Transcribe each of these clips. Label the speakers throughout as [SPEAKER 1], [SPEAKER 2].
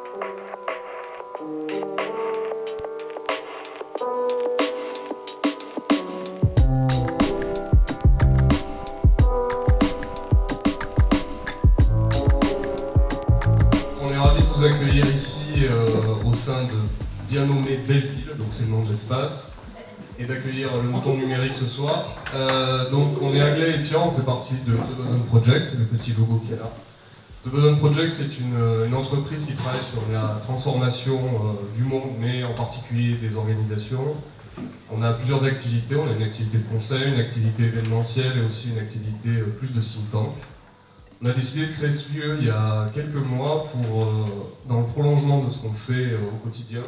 [SPEAKER 1] On est ravis de vous accueillir ici au sein de bien nommé Belleville, donc c'est le nom de l'espace, et d'accueillir le mouton numérique ce soir. Donc on est Aglaé et Pierre, on fait partie de The Boson Project, le petit logo qui est là. The Boson Project, c'est une entreprise qui travaille sur la transformation du monde, mais en particulier des organisations. On a plusieurs activités, on a une activité de conseil, une activité événementielle et aussi une activité plus de think tank. On a décidé de créer ce lieu il y a quelques mois pour, dans le prolongement de ce qu'on fait au quotidien,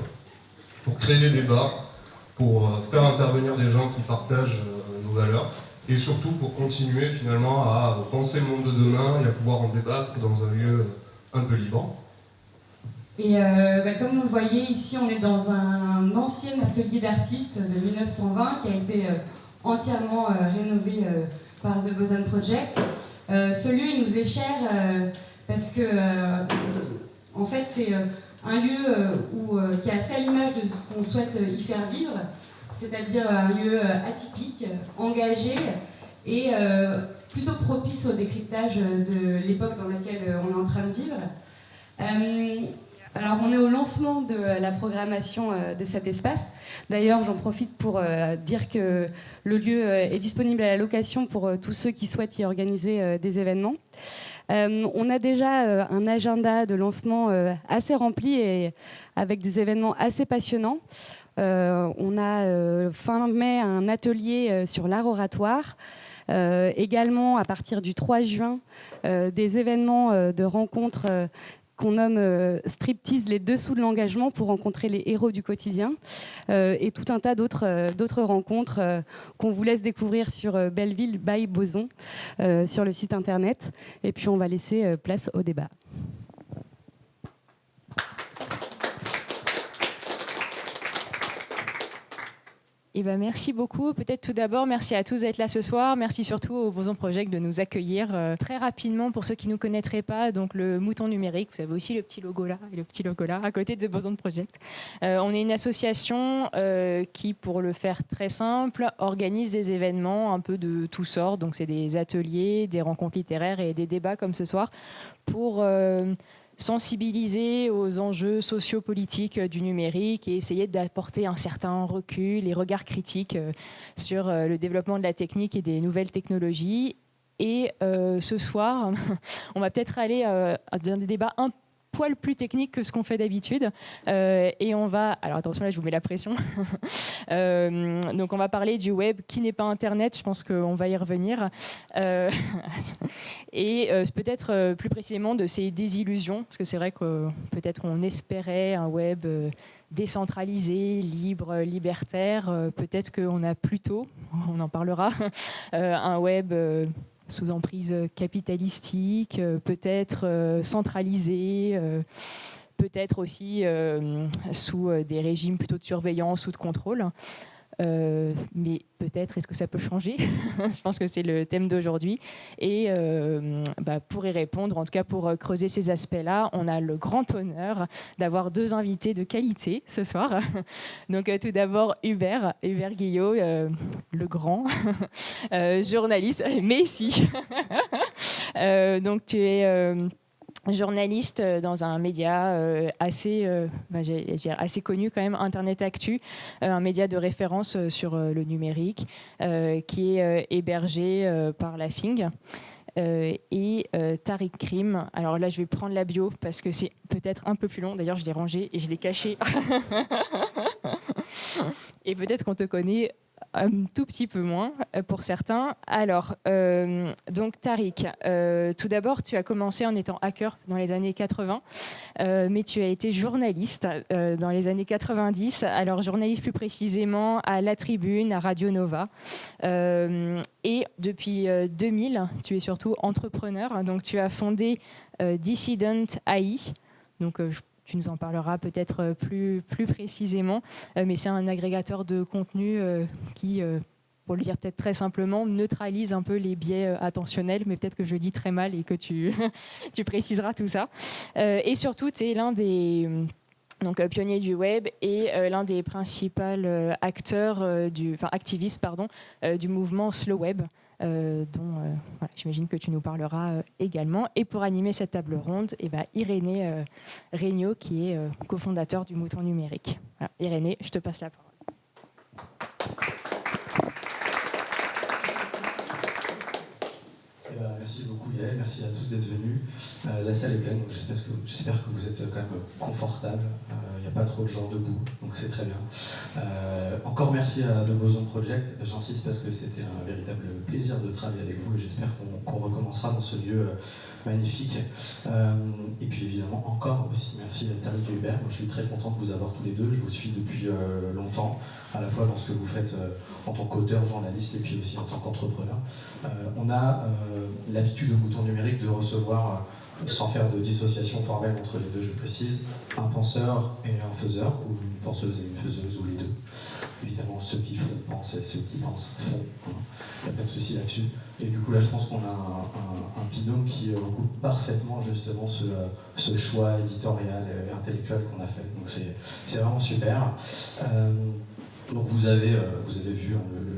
[SPEAKER 1] pour créer des débats, pour faire intervenir des gens qui partagent nos valeurs, et surtout pour continuer finalement à penser le monde de demain et à pouvoir en débattre dans un lieu un peu libre.
[SPEAKER 2] Et comme vous le voyez, ici on est dans un ancien atelier d'artistes de 1920 qui a été entièrement rénové par The Boson Project. Ce lieu il nous est cher parce que en fait c'est un lieu qui est assez à l'image de ce qu'on souhaite y faire vivre, c'est-à-dire un lieu atypique, engagé et plutôt propice au décryptage de l'époque dans laquelle on est en train de vivre. Alors on est au lancement de la programmation de cet espace. D'ailleurs j'en profite pour dire que le lieu est disponible à la location pour tous ceux qui souhaitent y organiser des événements. On a déjà un agenda de lancement assez rempli et avec des événements assez passionnants. On a fin mai un atelier sur l'art oratoire. Également à partir du 3 juin des événements de rencontres qu'on nomme Striptease, les dessous de l'engagement pour rencontrer les héros du quotidien et tout un tas d'autres rencontres qu'on vous laisse découvrir sur Belleville by Boson sur le site internet. Et puis on va laisser place au débat.
[SPEAKER 3] Eh ben, merci beaucoup. Peut-être tout d'abord, merci à tous d'être là ce soir. Merci surtout au Boson Project de nous accueillir. Très rapidement, pour ceux qui ne nous connaîtraient pas, donc le mouton numérique, vous avez aussi le petit logo là et le petit logo là, à côté de The Boson Project. On est une association qui, pour le faire très simple, organise des événements un peu de tous sorts. Donc c'est des ateliers, des rencontres littéraires et des débats comme ce soir pour sensibiliser aux enjeux sociopolitiques du numérique et essayer d'apporter un certain recul et regard critique sur le développement de la technique et des nouvelles technologies. Et ce soir, on va peut-être aller dans des débats un poil plus technique que ce qu'on fait d'habitude. Et on va... Alors attention, là, je vous mets la pression. Donc, on va parler du web qui n'est pas Internet. Je pense qu'on va y revenir. Et peut-être plus précisément de ces désillusions. Parce que c'est vrai que peut-être on espérait un web décentralisé, libre, libertaire. Peut-être qu'on a plutôt, on en parlera, un web... sous emprise capitalistique, peut-être centralisée, peut-être aussi sous des régimes plutôt de surveillance ou de contrôle. Mais peut-être, est-ce que ça peut changer? Je pense que c'est le thème d'aujourd'hui. Et pour y répondre, en tout cas pour creuser ces aspects-là, on a le grand honneur d'avoir deux invités de qualité ce soir. Donc tout d'abord Hubert Guillot, le grand, journaliste, mais si. Donc tu es... journaliste dans un média assez connu quand même, Internet Actu, un média de référence sur le numérique qui est hébergé par la FING. Et Tariq Krim. Alors là, je vais prendre la bio parce que c'est peut-être un peu plus long. D'ailleurs, je l'ai rangé et je l'ai caché. Et peut-être qu'on te connaît un tout petit peu moins pour certains. Alors, donc Tariq, tout d'abord, tu as commencé en étant hacker dans les années 80, mais tu as été journaliste dans les années 90. Alors, journaliste plus précisément à La Tribune, à Radio Nova. Et depuis 2000, tu es surtout entrepreneur. Donc, tu as fondé Dissident AI. Donc, tu nous en parleras peut-être plus précisément, mais c'est un agrégateur de contenu qui pour le dire peut-être très simplement, neutralise un peu les biais attentionnels, mais peut-être que je dis très mal et que tu, tu préciseras tout ça. Et surtout, tu es l'un des pionnier du web et l'un des principaux acteurs, activistes du mouvement Slow Web, dont voilà, j'imagine que tu nous parleras également. Et pour animer cette table ronde, Irénée Regnault, qui est cofondateur du Mouton Numérique. Voilà. Irénée, je te passe la parole.
[SPEAKER 4] Merci beaucoup Yael, merci à tous d'être venus. La salle est pleine, donc j'espère que vous êtes quand même confortable. Il n'y a pas trop de gens debout, donc c'est très bien. Encore merci à The Boson Project, j'insiste parce que c'était un véritable plaisir de travailler avec vous et j'espère qu'on recommencera dans ce lieu magnifique. Et puis évidemment encore aussi merci à Tariq et Hubert, moi, je suis très content de vous avoir tous les deux, je vous suis depuis longtemps, à la fois dans ce que vous faites en tant qu'auteur, journaliste et puis aussi en tant qu'entrepreneur. On a l'habitude au Mouton Numérique de recevoir, sans faire de dissociation formelle entre les deux, je précise, un penseur et un faiseur, ou une penseuse et une faiseuse, ou les deux. Évidemment, ceux qui font pensent et ceux qui pensent font. Il n'y a pas de souci là-dessus. Et du coup, là, je pense qu'on a un binôme qui recoupe parfaitement justement ce choix éditorial et intellectuel qu'on a fait. Donc c'est vraiment super. Donc vous avez vu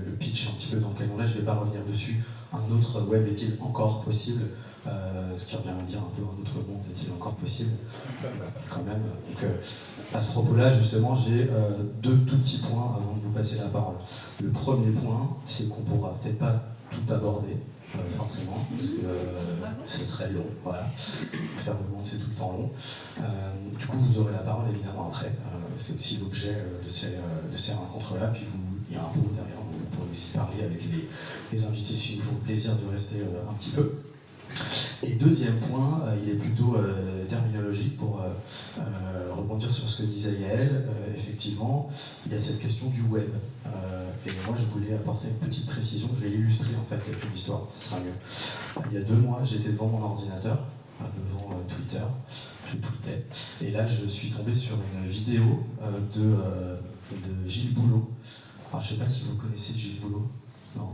[SPEAKER 4] le pitch un petit peu dans lequel on est, je ne vais pas revenir dessus. Un autre web est-il encore possible? Ce qui revient à dire un peu un autre monde est-il encore possible? Quand même. Donc à ce propos-là, justement, j'ai deux tout petits points avant de vous passer la parole. Le premier point, c'est qu'on ne pourra peut-être pas tout aborder, forcément, parce que ce serait long. Voilà. Faire le monde, c'est tout le temps long. Du coup, vous aurez la parole évidemment après. C'est aussi l'objet de ces rencontres-là. Puis il y a un pot derrière, vous pourrez aussi parler avec les invités s'il vous faut plaisir de rester un petit peu. Et deuxième point, il est plutôt terminologique pour rebondir sur ce que disait Yael. Effectivement, il y a cette question du web. Et moi, je voulais apporter une petite précision. Je vais l'illustrer en fait avec une histoire, ce sera mieux. Il y a 2 mois, j'étais devant mon ordinateur, devant Twitter. Je tweetais. Et là, je suis tombé sur une vidéo de Gilles Boulot. Alors, je ne sais pas si vous connaissez Gilles Boulot. Non.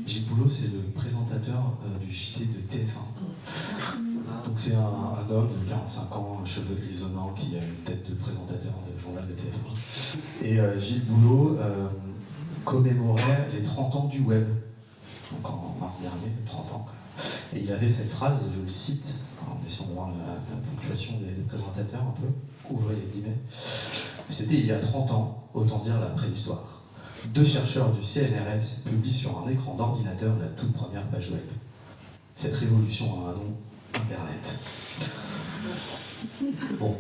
[SPEAKER 4] Gilles Boulot, c'est le présentateur du JT de TF1. Donc c'est un homme de 45 ans, cheveux grisonnants, qui a une tête de présentateur de journal de TF1. Et Gilles Boulot commémorait les 30 ans du web. Donc en mars dernier, 30 ans. Et il avait cette phrase, je le cite, en essayant de voir la ponctuation des présentateurs un peu, ouvrez les guillemets. C'était il y a 30 ans, autant dire la préhistoire. 2 chercheurs du CNRS publient sur un écran d'ordinateur la toute première page web. Cette révolution a un nom, Internet. Bon.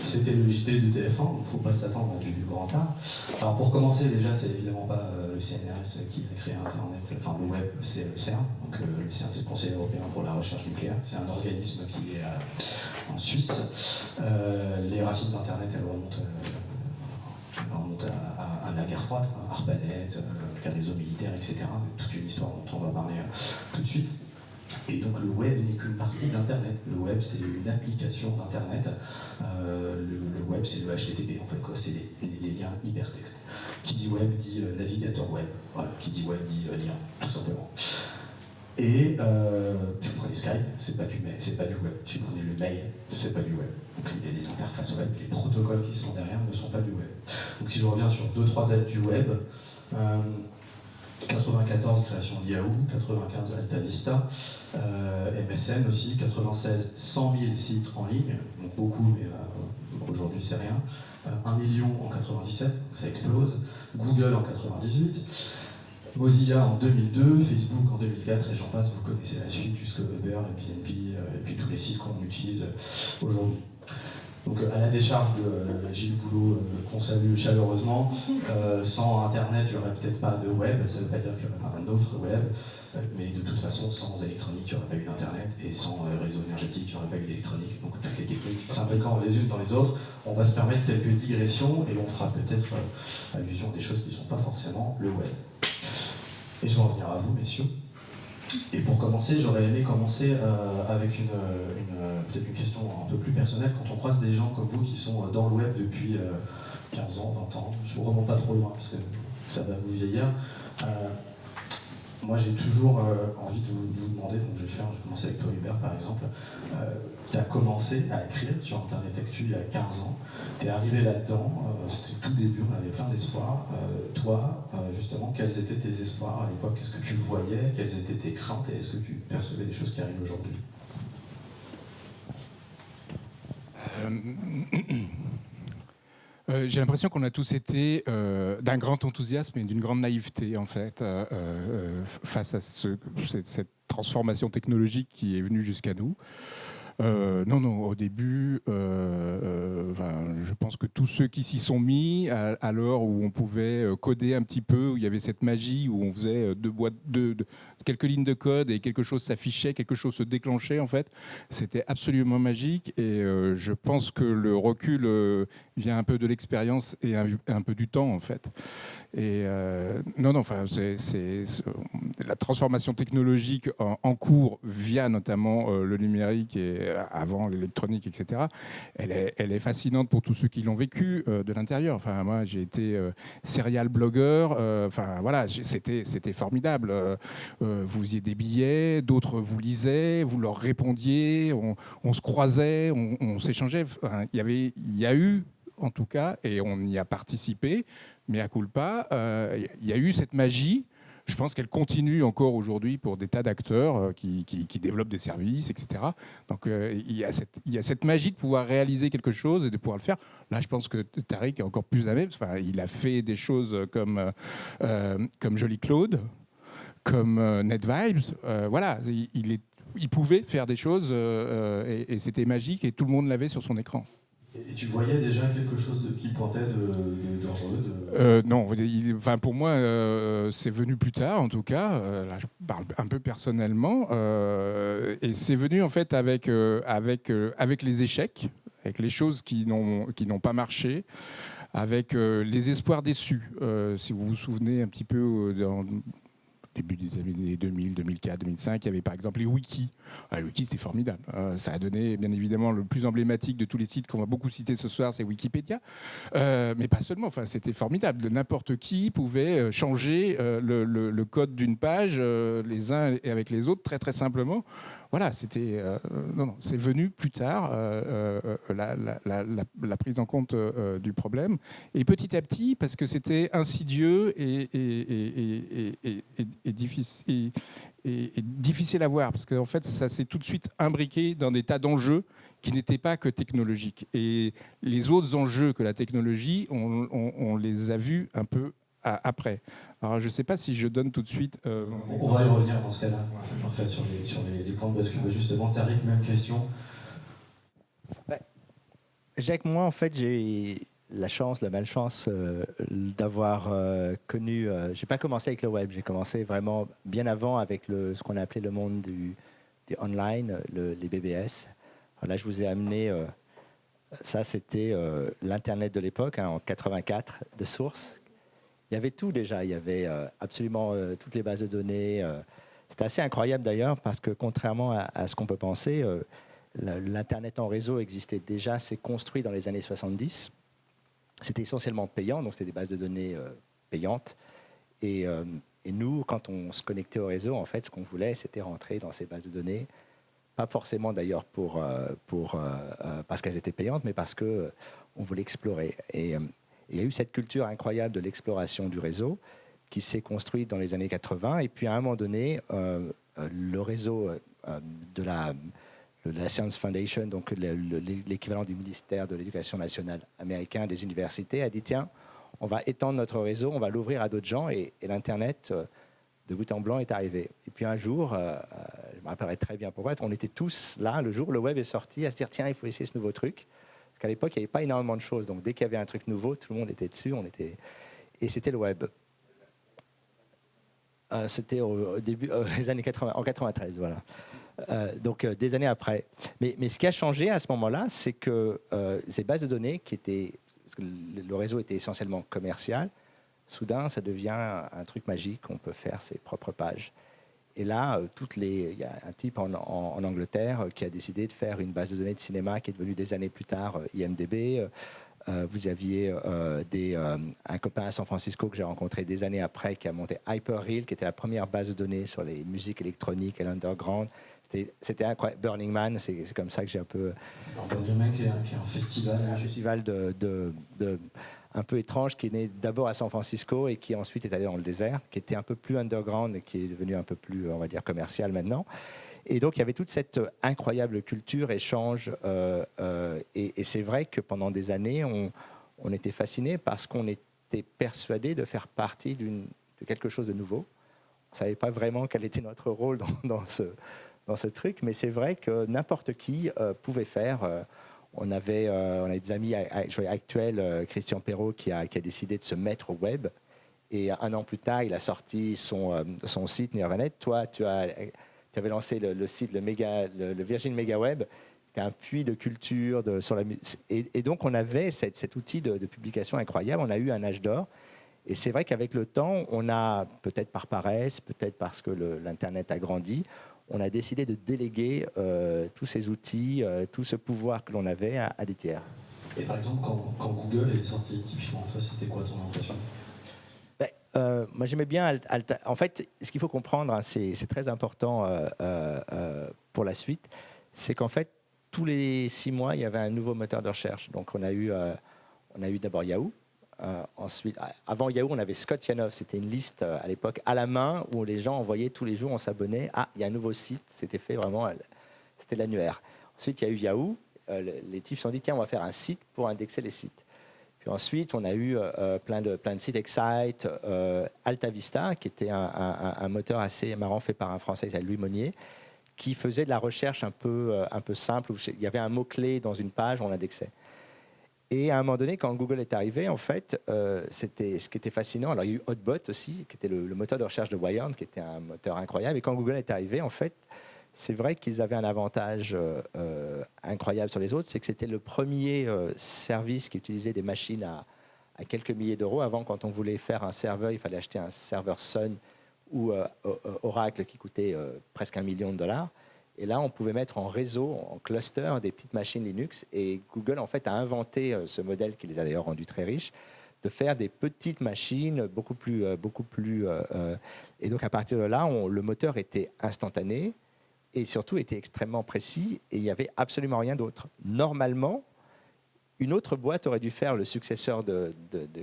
[SPEAKER 4] C'était le JT de TF1, donc il ne faut pas s'attendre à du grand art. Alors pour commencer, déjà, c'est évidemment pas le CNRS qui a créé Internet, enfin le web, c'est le CERN. Donc le CERN, c'est le Conseil européen pour la recherche nucléaire. C'est un organisme qui est en Suisse. Les racines d'Internet, elles remontent à la guerre froide, Arpanet, les réseaux militaires, etc. Toute une histoire dont on va parler tout de suite. Et donc le web n'est qu'une partie d'Internet. Le web, c'est une application d'Internet. Le web, c'est le HTTP, en fait, quoi. C'est les liens hypertextes. Qui dit web dit navigateur web. Voilà. Qui dit web dit lien, tout simplement. Et tu prenais Skype, c'est pas du web. Tu prenais le mail, c'est pas du web. Donc il y a des interfaces web, les protocoles qui sont derrière ne sont pas du web. Donc si je reviens sur 2-3 dates du web, 94 création d'Yahoo, 95 Alta Vista, MSN aussi, 96 100 000 sites en ligne, donc beaucoup, mais aujourd'hui c'est rien. 1 million en 97, ça explose. Google en 98. Mozilla en 2002, Facebook en 2004, et j'en passe, vous connaissez la suite, jusque Uber, Airbnb, et puis tous les sites qu'on utilise aujourd'hui. Donc à la décharge de Gilles Boulot, qu'on salue chaleureusement, sans Internet, il n'y aurait peut-être pas de web, ça ne veut pas dire qu'il n'y aurait pas un autre web, mais de toute façon, sans électronique, il n'y aurait pas eu d'Internet, et sans réseau énergétique, il n'y aurait pas eu d'électronique. Donc toutes les techniques s'imbriquant les unes dans les autres, on va se permettre quelques digressions, et on fera peut-être allusion à des choses qui ne sont pas forcément le web. Et je vais en venir à vous, messieurs. Et pour commencer, j'aurais aimé commencer avec peut-être une question un peu plus personnelle. Quand on croise des gens comme vous qui sont dans le web depuis 15 ans, 20 ans, je ne vous remonte pas trop loin, parce que ça va vous vieillir. Moi, j'ai toujours envie de vous demander, donc je vais commencer avec toi, Hubert, par exemple. Tu as commencé à écrire sur Internet Actu il y a 15 ans. Tu es arrivé là-dedans, c'était tout début, on avait plein d'espoirs. Toi, justement, quels étaient tes espoirs à l'époque? Qu'est-ce que tu voyais? Quelles étaient tes craintes? Et est-ce que tu percevais des choses qui arrivent aujourd'hui?
[SPEAKER 5] J'ai l'impression qu'on a tous été d'un grand enthousiasme et d'une grande naïveté en fait face à cette transformation technologique qui est venue jusqu'à nous. Non, au début, je pense que tous ceux qui s'y sont mis à l'heure où on pouvait coder un petit peu, où il y avait cette magie, où on faisait quelques lignes de code et quelque chose s'affichait, quelque chose se déclenchait en fait, c'était absolument magique et je pense que le recul vient un peu de l'expérience et un peu du temps en fait. Et c'est la transformation technologique en cours via notamment le numérique et avant l'électronique, etc. Elle est fascinante pour tous ceux qui l'ont vécu de l'intérieur. Enfin, moi, j'ai été serial blogueur. C'était formidable. Vous faisiez des billets, d'autres vous lisaient, vous leur répondiez, on se croisait, on s'échangeait. Enfin, il y a eu en tout cas, et on y a participé, mais à culpa, il y a eu cette magie. Je pense qu'elle continue encore aujourd'hui pour des tas d'acteurs qui développent des services, etc. Donc il y a cette magie de pouvoir réaliser quelque chose et de pouvoir le faire. Là, je pense que Tariq est encore plus à même. Enfin, il a fait des choses comme Jolly Claude, comme NetVibes. Voilà, il pouvait faire des choses et c'était magique et tout le monde l'avait sur son écran.
[SPEAKER 4] Et tu voyais déjà quelque chose qui pointait dangereux
[SPEAKER 5] Non, pour moi, c'est venu plus tard, en tout cas. Là, je parle un peu personnellement. Et c'est venu, en fait, avec les échecs, avec les choses qui n'ont pas marché, avec les espoirs déçus. Si vous vous souvenez un petit peu dans début des années 2000, 2004, 2005, il y avait par exemple les wikis. Les wikis, c'était formidable. Ça a donné, bien évidemment, le plus emblématique de tous les sites qu'on va beaucoup citer ce soir, c'est Wikipédia. Mais pas seulement, enfin, c'était formidable. N'importe qui pouvait changer le code d'une page, les uns avec les autres, très très simplement. Voilà, c'était c'est venu plus tard la prise en compte du problème et petit à petit parce que c'était insidieux et difficile à voir parce qu'en fait ça s'est tout de suite imbriqué dans des tas d'enjeux qui n'étaient pas que technologiques et les autres enjeux que la technologie on les a vus un peu après. Alors, je ne sais pas si je donne tout de suite...
[SPEAKER 4] On va y revenir dans ce cas-là, c'est parfait, sur les points de bascule. Justement, Tariq, même question.
[SPEAKER 6] Jacques, moi, en fait, j'ai la chance, la malchance d'avoir connu... je n'ai pas commencé avec le web, j'ai commencé vraiment bien avant avec ce qu'on a appelé le monde du online, les BBS. Alors là, je vous ai amené... ça, c'était l'Internet de l'époque, en 84, de source. Il y avait tout déjà, il y avait absolument toutes les bases de données. C'était assez incroyable d'ailleurs parce que contrairement à ce qu'on peut penser, l'Internet en réseau existait déjà, c'est construit dans les années 70. C'était essentiellement payant, donc c'était des bases de données payantes. Et nous, quand on se connectait au réseau, en fait, ce qu'on voulait, c'était rentrer dans ces bases de données. Pas forcément d'ailleurs parce qu'elles étaient payantes, mais parce qu'on voulait explorer. Et il y a eu cette culture incroyable de l'exploration du réseau qui s'est construite dans les années 80. Et puis à un moment donné, le réseau de la Science Foundation, donc l'équivalent du ministère de l'Éducation nationale américain, des universités, a dit tiens, on va étendre notre réseau, on va l'ouvrir à d'autres gens. Et l'Internet, de bout en blanc, est arrivé. Et puis un jour, je me rappellerai très bien pourquoi, on était tous là, le jour où le web est sorti, à se dire tiens, il faut essayer ce nouveau truc. Parce qu'à l'époque, il n'y avait pas énormément de choses. Donc, dès qu'il y avait un truc nouveau, tout le monde était dessus. Et c'était le web. C'était au début des années 80, en 93, voilà. Donc, des années après. Mais ce qui a changé à ce moment-là, c'est que ces bases de données, parce que le réseau était essentiellement commercial, soudain, ça devient un truc magique. On peut faire ses propres pages. Et là, il y a un type en Angleterre qui a décidé de faire une base de données de cinéma qui est devenue des années plus tard IMDb. Vous aviez un copain à San Francisco que j'ai rencontré des années après qui a monté Hyperreal, qui était la première base de données sur les musiques électroniques et l'underground. C'était incroyable. Burning Man, c'est comme ça que j'ai un peu...
[SPEAKER 4] Burning Man qui est un festival.
[SPEAKER 6] Un festival un peu étrange qui est né d'abord à San Francisco et qui ensuite est allé dans le désert, qui était un peu plus underground et qui est devenu un peu plus, on va dire, commercial maintenant. Et donc, il y avait toute cette incroyable culture, échange. Et c'est vrai que pendant des années, on était fascinés parce qu'on était persuadés de faire partie de quelque chose de nouveau. On ne savait pas vraiment quel était notre rôle dans ce truc, mais c'est vrai que n'importe qui pouvait faire. On a des amis actuels, Christian Perrault, qui a décidé de se mettre au web. Et un an plus tard, il a sorti son site Nirvanet. Toi, tu avais lancé le site, le Virgin MegaWeb, qui est un puits de culture sur la musique. Et donc, on avait cet outil de publication incroyable. On a eu un âge d'or. Et c'est vrai qu'avec le temps, on a, peut-être par paresse, peut-être parce que l'Internet a grandi, on a décidé de déléguer tous ces outils, tout ce pouvoir que l'on avait à des tiers.
[SPEAKER 4] Et par exemple, quand Google est sorti, typiquement, toi, c'était quoi ton impression ?
[SPEAKER 6] Moi, j'aimais bien. En fait, ce qu'il faut comprendre, hein, c'est très important pour la suite, c'est qu'en fait, tous les 6 mois, il y avait un nouveau moteur de recherche. Donc, on a eu d'abord Yahoo. Ensuite, avant Yahoo, on avait Scott Yanoff. C'était une liste à l'époque à la main où les gens envoyaient tous les jours, on s'abonnait. Ah, il y a un nouveau site. C'était fait vraiment. C'était l'annuaire. Ensuite, il y a eu Yahoo. Les types se sont dit tiens, on va faire un site pour indexer les sites. Puis ensuite, on a eu plein de sites, Excite, AltaVista, qui était un moteur assez marrant fait par un Français qui s'appelle Louis Monnier, qui faisait de la recherche un peu simple. Où il y avait un mot-clé dans une page, on l'indexait. Et à un moment donné, quand Google est arrivé, en fait, ce qui était fascinant. Alors, il y a eu Hotbot aussi, qui était le moteur de recherche de Wired, qui était un moteur incroyable. Et quand Google est arrivé, en fait, c'est vrai qu'ils avaient un avantage incroyable sur les autres, c'est que c'était le premier service qui utilisait des machines à quelques milliers d'euros. Avant, quand on voulait faire un serveur, il fallait acheter un serveur Sun ou Oracle qui coûtait presque $1 million. Et là, on pouvait mettre en réseau, en cluster, des petites machines Linux. Et Google, en fait, a inventé ce modèle qui les a d'ailleurs rendus très riches, de faire des petites machines beaucoup plus. Et donc, à partir de là, le moteur était instantané. Et surtout était extrêmement précis, et il n'y avait absolument rien d'autre. Normalement, une autre boîte aurait dû faire le successeur de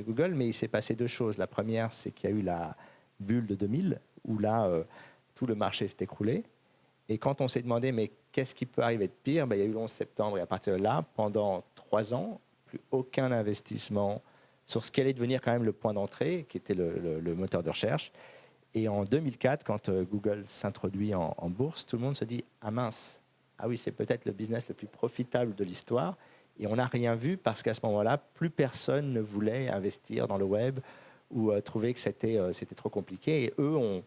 [SPEAKER 6] Google, mais il s'est passé 2 choses. La première, c'est qu'il y a eu la bulle de 2000, où là, tout le marché s'est écroulé. Et quand on s'est demandé, mais qu'est-ce qui peut arriver de pire, il y a eu le 11 septembre, et à partir de là, pendant 3 ans, plus aucun investissement sur ce qui allait devenir quand même le point d'entrée, qui était le moteur de recherche. Et en 2004, quand Google s'introduit en bourse, tout le monde se dit « Ah mince, ah oui, c'est peut-être le business le plus profitable de l'histoire ». Et on n'a rien vu parce qu'à ce moment-là, plus personne ne voulait investir dans le web ou trouvait que c'était trop compliqué. Et eux ont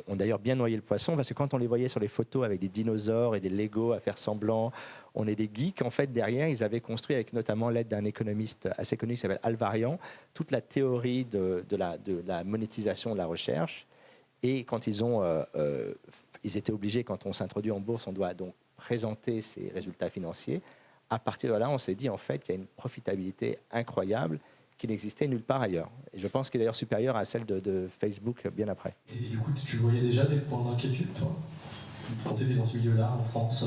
[SPEAKER 6] d'ailleurs bien noyé le poisson parce que quand on les voyait sur les photos avec des dinosaures et des Lego à faire semblant, on est des geeks. En fait, derrière, ils avaient construit, avec notamment l'aide d'un économiste assez connu qui s'appelle Alvarian, toute la théorie de la monétisation de la recherche. Et quand ils étaient obligés, quand on s'introduit en bourse, on doit donc présenter ses résultats financiers. À partir de là, on s'est dit en fait qu'il y a une profitabilité incroyable qui n'existait nulle part ailleurs. Et je pense qu'elle est d'ailleurs supérieure à celle de Facebook bien après.
[SPEAKER 4] Et du coup, tu voyais déjà des points d'inquiétude, toi ? Quand tu étais dans ce milieu-là, en France,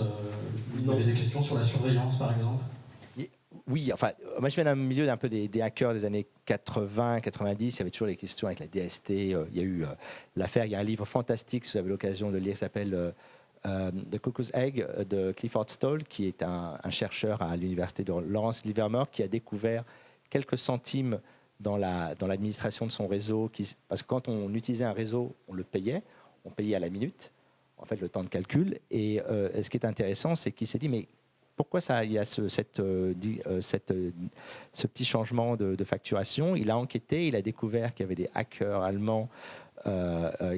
[SPEAKER 4] il y avait des questions sur la surveillance, par exemple ?
[SPEAKER 6] Oui, enfin, moi je viens d'un milieu d'un peu des hackers des années 80, 90, il y avait toujours les questions avec la DST, il y a eu l'affaire, il y a un livre fantastique, si vous avez l'occasion de le lire, qui s'appelle The Cuckoo's Egg de Clifford Stoll, qui est un chercheur à l'université de Lawrence Livermore, qui a découvert quelques centimes dans l'administration de son réseau, parce que quand on utilisait un réseau, on payait à la minute, en fait le temps de calcul, et ce qui est intéressant, c'est qu'il s'est dit, mais pourquoi il y a ce petit changement de facturation? Il a enquêté, il a découvert qu'il y avait des hackers allemands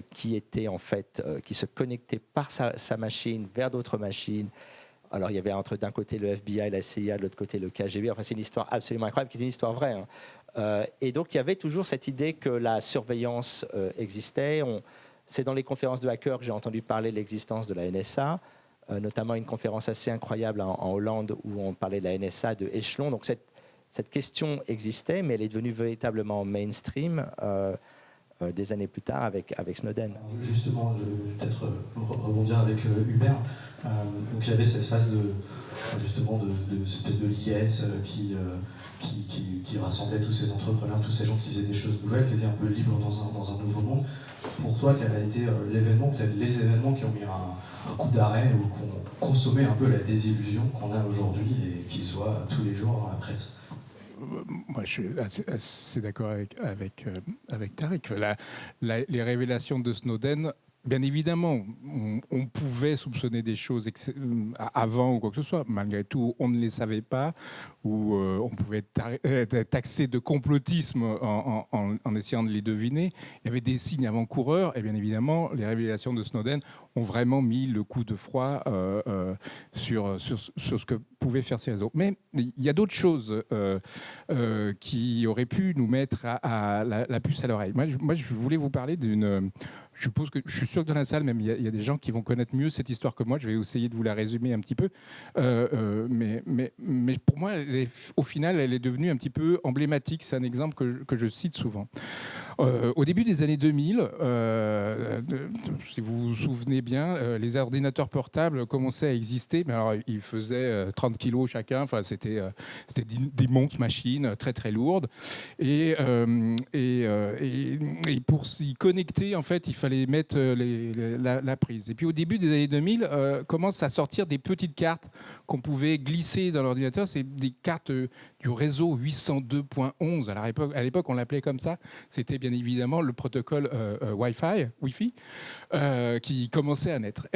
[SPEAKER 6] qui se connectaient par sa machine vers d'autres machines. Alors il y avait d'un côté le FBI, la CIA, de l'autre côté le KGB. Enfin, c'est une histoire absolument incroyable, qui est une histoire vraie. Hein. Et donc il y avait toujours cette idée que la surveillance existait. C'est dans les conférences de hackers que j'ai entendu parler de l'existence de la NSA. Notamment une conférence assez incroyable en Hollande où on parlait de la NSA, de Echelon. Donc cette question existait, mais elle est devenue véritablement mainstream des années plus tard avec Snowden.
[SPEAKER 4] Justement, je vais peut-être rebondir avec Hubert. Donc il y avait cette phase de espèce de liesse qui rassemblait tous ces entrepreneurs, tous ces gens qui faisaient des choses nouvelles, qui étaient un peu libres dans un nouveau monde. Pour toi, quel a été l'événement, peut-être les événements qui ont mis un coup d'arrêt ou qui ont consommé un peu la désillusion qu'on a aujourd'hui et qui se voit tous les jours dans la presse?
[SPEAKER 5] Moi, je suis assez d'accord avec Tariq. Les révélations de Snowden, bien évidemment, on pouvait soupçonner des choses avant ou quoi que ce soit. Malgré tout, on ne les savait pas, ou on pouvait être taxé de complotisme en essayant de les deviner. Il y avait des signes avant-coureurs, et bien évidemment, les révélations de Snowden ont vraiment mis le coup de froid sur ce que pouvaient faire ces réseaux. Mais il y a d'autres choses qui auraient pu nous mettre à la puce à l'oreille. Moi, je voulais vous parler d'une... Je suis sûr que dans la salle, même, il y a des gens qui vont connaître mieux cette histoire que moi. Je vais essayer de vous la résumer un petit peu. Mais pour moi, au final, elle est devenue un petit peu emblématique. C'est un exemple que je cite souvent. Au début des années 2000, si vous vous souvenez bien, les ordinateurs portables commençaient à exister. Mais alors, ils faisaient 30 kilos chacun. Enfin, c'était des monstres machines très, très lourdes. Et pour s'y connecter, en fait, il fallait mettre la prise. Et puis, au début des années 2000, commencent à sortir des petites cartes qu'on pouvait glisser dans l'ordinateur. C'est des cartes du réseau 802.11. À l'époque, on l'appelait comme ça. C'était bien évidemment le protocole Wi-Fi qui commençait à naître.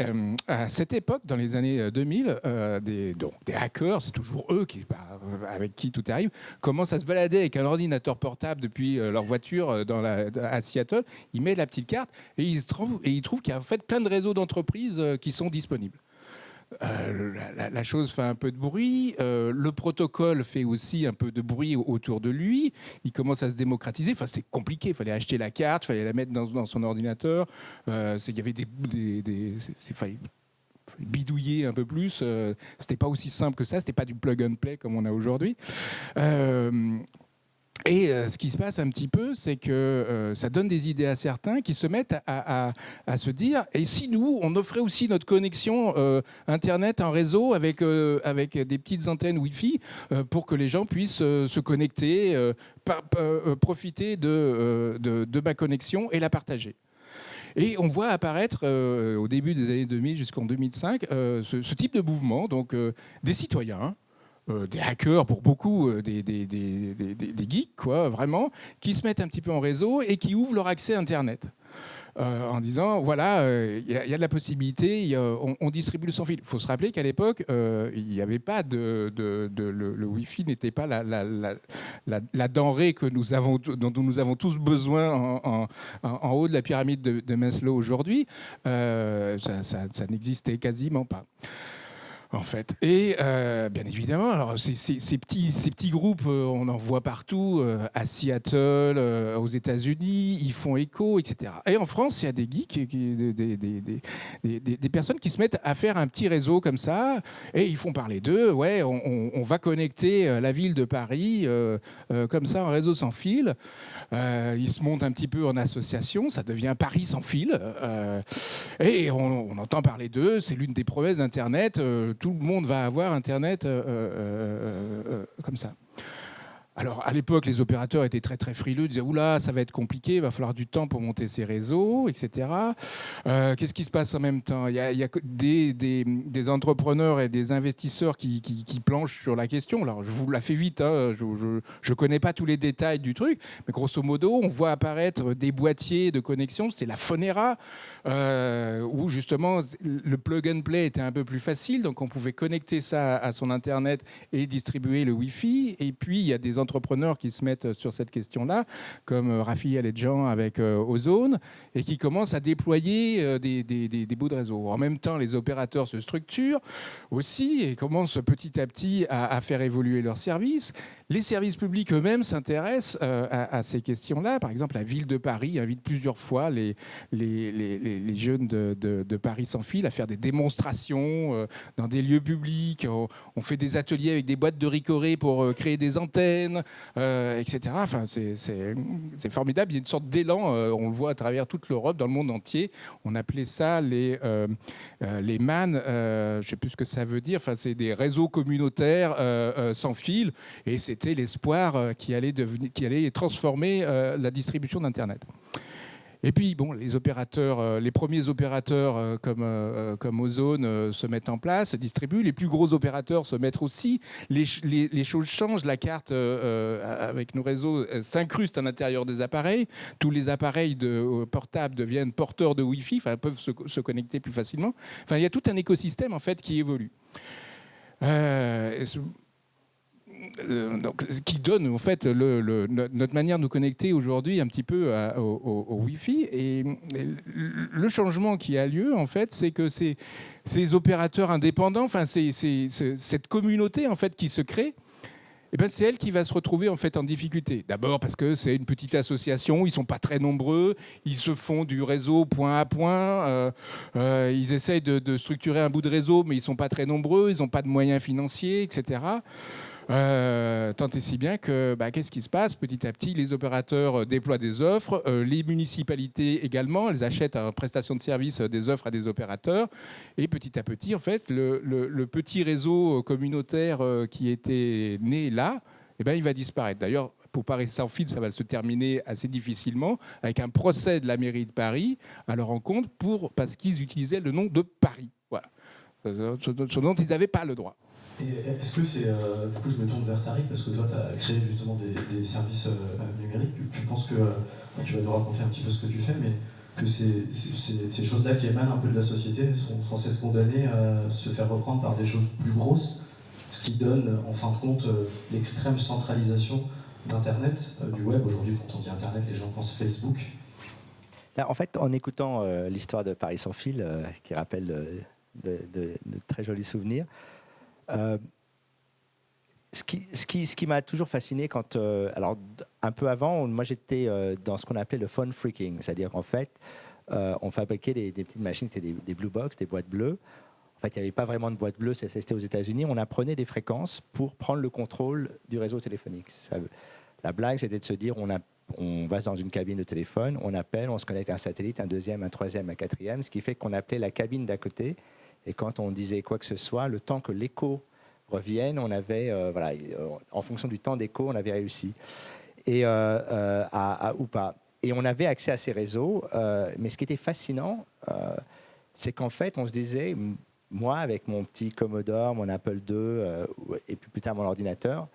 [SPEAKER 5] À cette époque, dans les années 2000, des hackers, c'est toujours eux avec qui tout arrive, commencent à se balader avec un ordinateur portable depuis leur voiture à Seattle. Ils mettent la petite carte et ils trouvent qu'il y a en fait plein de réseaux d'entreprises qui sont disponibles. La chose fait un peu de bruit, le protocole fait aussi un peu de bruit autour de lui, il commence à se démocratiser, enfin c'est compliqué, il fallait acheter la carte, il fallait la mettre dans son ordinateur, il y avait il fallait bidouiller un peu plus, c'était pas aussi simple que ça, c'était pas du plug and play comme on a aujourd'hui. Et ce qui se passe un petit peu, c'est que ça donne des idées à certains qui se mettent à se dire « Et si nous, on offrait aussi notre connexion Internet en réseau avec des petites antennes Wi-Fi pour que les gens puissent se connecter, profiter de ma connexion et la partager ?» Et on voit apparaître au début des années 2000 jusqu'en 2005 ce type de mouvement, donc des citoyens, des hackers pour beaucoup, des geeks, quoi, vraiment, qui se mettent un petit peu en réseau et qui ouvrent leur accès à Internet. En disant, voilà, il y a de la possibilité, on distribue le sans fil. Il faut se rappeler qu'à l'époque, il n'y avait pas le Wi-Fi n'était pas la denrée dont nous avons tous besoin en haut de la pyramide de Maslow aujourd'hui. Ça n'existait quasiment pas. En fait. Et bien évidemment, alors ces petits groupes, on en voit partout, à Seattle, aux États-Unis, ils font écho, etc. Et en France, il y a des geeks, des personnes qui se mettent à faire un petit réseau comme ça, et ils font parler d'eux. Ouais, on va connecter la ville de Paris comme ça, en réseau sans fil. Ils se montent un petit peu en association, ça devient Paris sans fil. Et on entend parler d'eux, c'est l'une des promesses d'Internet. Tout le monde va avoir Internet comme ça. Alors, à l'époque, les opérateurs étaient très, très frileux. Ils disaient « Oula, ça va être compliqué, il va falloir du temps pour monter ces réseaux, etc. » Qu'est-ce qui se passe en même temps ? Il y a des entrepreneurs et des investisseurs qui planchent sur la question. Alors, je vous la fais vite, hein, je ne connais pas tous les détails du truc, mais grosso modo, on voit apparaître des boîtiers de connexion. C'est la Phonera, où justement, le plug and play était un peu plus facile. Donc, on pouvait connecter ça à son Internet et distribuer le Wi-Fi. Et puis, il y a des entrepreneurs qui se mettent sur cette question-là, comme Raphaël et Jean avec Ozone, et qui commencent à déployer des bouts de réseau. En même temps, les opérateurs se structurent aussi et commencent petit à petit à faire évoluer leurs services. Les services publics eux-mêmes s'intéressent à ces questions-là. Par exemple, la ville de Paris invite plusieurs fois les jeunes de Paris sans fil à faire des démonstrations dans des lieux publics. On fait des ateliers avec des boîtes de Ricoré pour créer des antennes, etc. Enfin, c'est formidable. Il y a une sorte d'élan. On le voit à travers toute l'Europe, dans le monde entier. On appelait ça les MAN. Je ne sais plus ce que ça veut dire. Enfin, c'est des réseaux communautaires sans fil. Et c'était l'espoir qui allait transformer la distribution d'Internet. Et puis, bon, les premiers opérateurs comme Ozone se mettent en place, se distribuent. Les plus gros opérateurs se mettent aussi. Les choses changent. La carte, avec nos réseaux, s'incruste à l'intérieur des appareils. Tous les appareils portables deviennent porteurs de Wi-Fi, enfin, peuvent se connecter plus facilement. Enfin, il y a tout un écosystème en fait, qui évolue. Donc, qui donne en fait notre manière de nous connecter aujourd'hui un petit peu au Wi-Fi. Et le changement qui a lieu, en fait, c'est que ces opérateurs indépendants, enfin, cette communauté en fait qui se crée, eh ben, c'est elle qui va se retrouver en fait en difficulté. D'abord parce que c'est une petite association, ils sont pas très nombreux, ils se font du réseau point à point, ils essayent de structurer un bout de réseau, mais ils sont pas très nombreux, ils n'ont pas de moyens financiers, etc. Tant et si bien que, qu'est-ce qui se passe ? Petit à petit, les opérateurs déploient des offres, les municipalités également, elles achètent en prestation de services des offres à des opérateurs, et petit à petit, en fait, le petit réseau communautaire qui était né là, eh ben, il va disparaître. D'ailleurs, pour Paris sans fil, ça va se terminer assez difficilement, avec un procès de la mairie de Paris à leur encontre parce qu'ils utilisaient le nom de Paris. Voilà. Ce dont ils n'avaient pas le droit.
[SPEAKER 4] Et est-ce que c'est... du coup, je me tourne vers Tariq, parce que toi, tu as créé justement des services numériques. Je pense que tu vas nous raconter un petit peu ce que tu fais, mais que ces choses-là qui émanent un peu de la société sont sans cesse condamnées à se faire reprendre par des choses plus grosses, ce qui donne, en fin de compte, l'extrême centralisation d'Internet, du web. Aujourd'hui, quand on dit Internet, les gens pensent Facebook.
[SPEAKER 6] Là, en fait, en écoutant l'histoire de Paris sans fil, qui rappelle de très jolis souvenirs, ce qui m'a toujours fasciné quand, alors un peu avant, moi j'étais dans ce qu'on appelait le phone freaking, c'est-à-dire qu'en fait, on fabriquait des petites machines, c'était des blue box, des boîtes bleues. En fait, il n'y avait pas vraiment de boîte bleue, c'était aux États-Unis. On apprenait des fréquences pour prendre le contrôle du réseau téléphonique. La blague, c'était de se dire, on va dans une cabine de téléphone, on appelle, on se connecte à un satellite, un deuxième, un troisième, un quatrième, ce qui fait qu'on appelait la cabine d'à côté. Et quand on disait quoi que ce soit, le temps que l'écho revienne, on avait, en fonction du temps d'écho, on avait réussi. Et, ou pas. Et on avait accès à ces réseaux. Mais ce qui était fascinant, c'est qu'en fait, on se disait, moi, avec mon petit Commodore, mon Apple II, et puis plus tard mon ordinateur,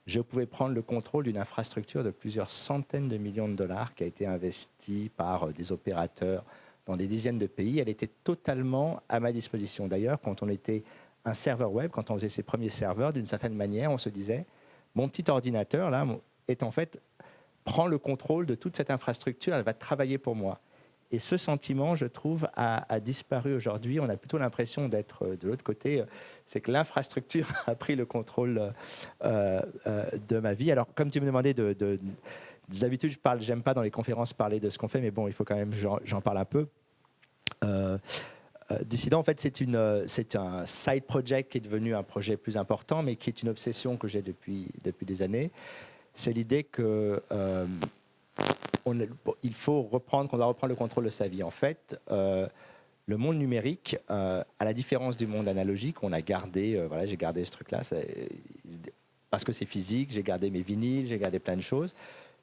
[SPEAKER 6] je pouvais prendre le contrôle d'une infrastructure de plusieurs centaines de millions de dollars qui a été investie par des opérateurs dans des dizaines de pays. Elle était totalement à ma disposition. D'ailleurs, quand on était un serveur web, quand on faisait ses premiers serveurs, d'une certaine manière, on se disait, mon petit ordinateur, là, est en fait, prend le contrôle de toute cette infrastructure, elle va travailler pour moi. Et ce sentiment, je trouve, a disparu aujourd'hui. On a plutôt l'impression d'être de l'autre côté. C'est que l'infrastructure a pris le contrôle de ma vie. Alors, comme tu me demandais d'habitude, j'aime pas dans les conférences parler de ce qu'on fait, mais bon, il faut quand même, j'en parle un peu. Dissident, en fait, c'est un side project qui est devenu un projet plus important, mais qui est une obsession que j'ai depuis des années. C'est l'idée que il faut qu'on doit reprendre le contrôle de sa vie. En fait, le monde numérique, à la différence du monde analogique, on a gardé, j'ai gardé ce truc-là, parce que c'est physique, j'ai gardé mes vinyles, j'ai gardé plein de choses.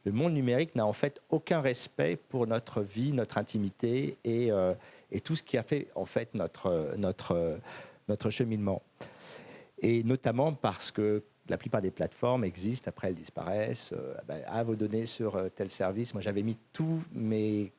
[SPEAKER 6] Le monde numérique n'a en fait aucun respect pour notre vie, notre intimité et tout ce qui a fait en fait notre cheminement. Et notamment parce que la plupart des plateformes existent, après elles disparaissent. Vos données sur tel service. Moi, j'avais mis tous mes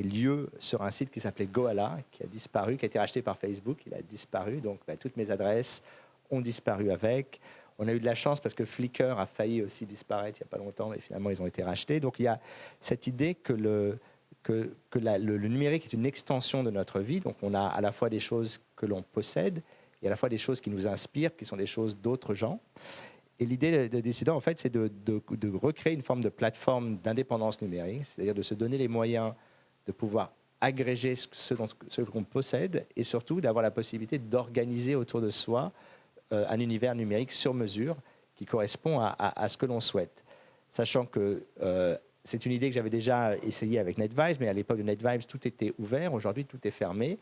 [SPEAKER 6] lieux sur un site qui s'appelait Goala, qui a disparu, qui a été racheté par Facebook. Il a disparu, donc toutes mes adresses ont disparu avec. On a eu de la chance parce que Flickr a failli aussi disparaître il n'y a pas longtemps, mais finalement, ils ont été rachetés. Donc, il y a cette idée que le numérique est une extension de notre vie. Donc, on a à la fois des choses que l'on possède et à la fois des choses qui nous inspirent, qui sont des choses d'autres gens. Et l'idée de Dissident, en fait, c'est de recréer une forme de plateforme d'indépendance numérique, c'est-à-dire de se donner les moyens de pouvoir agréger ce qu'on possède et surtout d'avoir la possibilité d'organiser autour de soi un univers numérique sur mesure qui correspond à ce que l'on souhaite. Sachant que c'est une idée que j'avais déjà essayée avec NetVibes, mais à l'époque de NetVibes, tout était ouvert. Aujourd'hui, tout est fermé.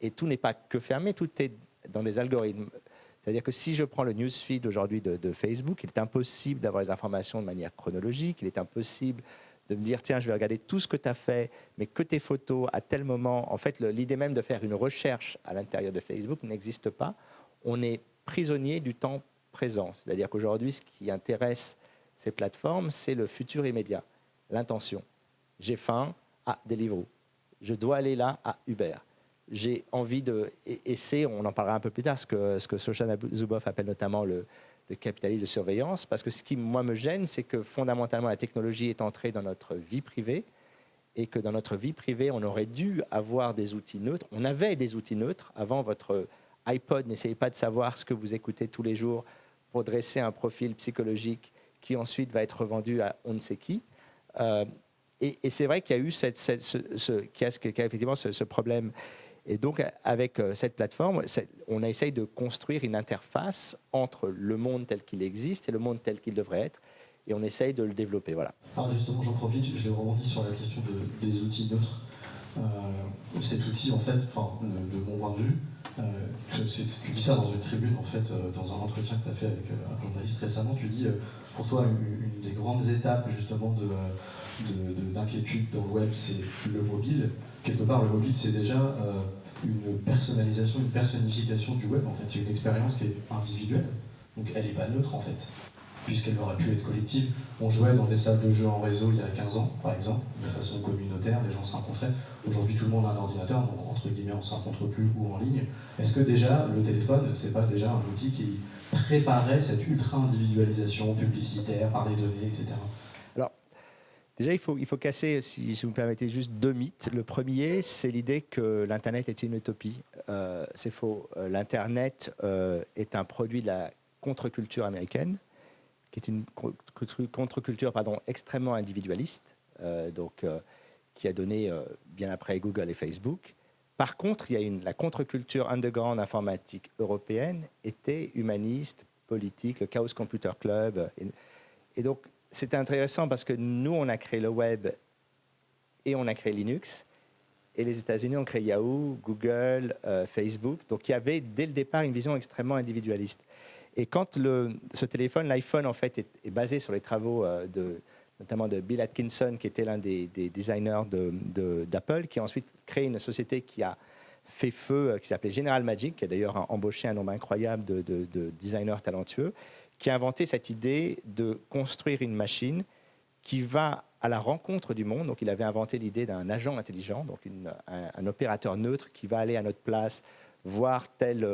[SPEAKER 6] Et tout n'est pas que fermé, tout est dans des algorithmes. C'est-à-dire que si je prends le newsfeed aujourd'hui de Facebook, il est impossible d'avoir les informations de manière chronologique. Il est impossible de me dire, tiens, je vais regarder tout ce que tu as fait, mais que tes photos à tel moment. En fait, l'idée même de faire une recherche à l'intérieur de Facebook n'existe pas. On est prisonnier du temps présent. C'est-à-dire qu'aujourd'hui, ce qui intéresse ces plateformes, c'est le futur immédiat, l'intention. J'ai faim, Deliveroo. Je dois aller là, Uber. J'ai envie de... Et c'est, on en parlera un peu plus tard, ce que Shoshana Zuboff appelle notamment le capitalisme de surveillance, parce que ce qui, moi, me gêne, c'est que fondamentalement, la technologie est entrée dans notre vie privée, et que dans notre vie privée, on aurait dû avoir des outils neutres. On avait des outils neutres. Avant, votre iPod, n'essayez pas de savoir ce que vous écoutez tous les jours pour dresser un profil psychologique qui ensuite va être revendu à on ne sait qui. Et c'est vrai qu'il y a eu effectivement ce problème. Et donc, avec cette plateforme, on essaye de construire une interface entre le monde tel qu'il existe et le monde tel qu'il devrait être. Et on essaye de le développer. Voilà.
[SPEAKER 4] Alors justement, j'en profite, je rebondis sur la question des outils neutres. Cet outil, en fait, de mon point de vue, tu dis ça dans une tribune, en fait, dans un entretien que tu as fait avec un journaliste récemment, tu dis, pour toi, une des grandes étapes, justement, d'inquiétude dans le web, c'est le mobile. Quelque part, le mobile, c'est déjà une personnalisation, une personnification du web, en fait. C'est une expérience qui est individuelle, donc elle n'est pas neutre, en fait, puisqu'elle aurait pu être collective. On jouait dans des salles de jeux en réseau il y a 15 ans, par exemple, de façon communautaire, les gens se rencontraient. Aujourd'hui, tout le monde a un ordinateur, donc entre guillemets, on ne se rencontre plus ou en ligne. Est-ce que déjà, le téléphone, c'est pas déjà un outil qui préparait cette ultra-individualisation publicitaire par les données, etc.
[SPEAKER 6] Alors, déjà, il faut casser, si vous me permettez, juste deux mythes. Le premier, c'est l'idée que l'Internet est une utopie. C'est faux. L'Internet est un produit de la contre-culture américaine, qui est une contre-culture extrêmement individualiste, qui a donné, bien après Google et Facebook. Par contre, la contre-culture underground informatique européenne était humaniste, politique, le Chaos Computer Club. Et donc, c'était intéressant parce que nous, on a créé le web et on a créé Linux. Et les États-Unis ont créé Yahoo, Google, Facebook. Donc, il y avait dès le départ une vision extrêmement individualiste. Et quand ce téléphone, l'iPhone, en fait, est basé sur les travaux notamment de Bill Atkinson, qui était l'un des designers d'Apple, qui a ensuite créé une société qui a fait feu, qui s'appelait General Magic, qui a d'ailleurs embauché un nombre incroyable de designers talentueux, qui a inventé cette idée de construire une machine qui va à la rencontre du monde. Donc, il avait inventé l'idée d'un agent intelligent, donc un opérateur neutre qui va aller à notre place, voir tel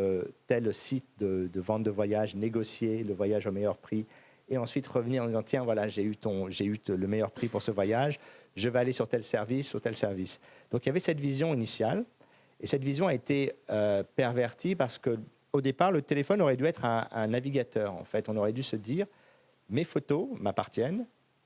[SPEAKER 6] site de vente de voyage, négocier le voyage au meilleur prix, et ensuite revenir en disant, tiens, voilà, j'ai eu le meilleur prix pour ce voyage, je vais aller sur tel service, sur tel service. Donc, il y avait cette vision initiale, et cette vision a été pervertie parce qu'au départ, le téléphone aurait dû être un navigateur. En fait, on aurait dû se dire, mes photos m'appartiennent,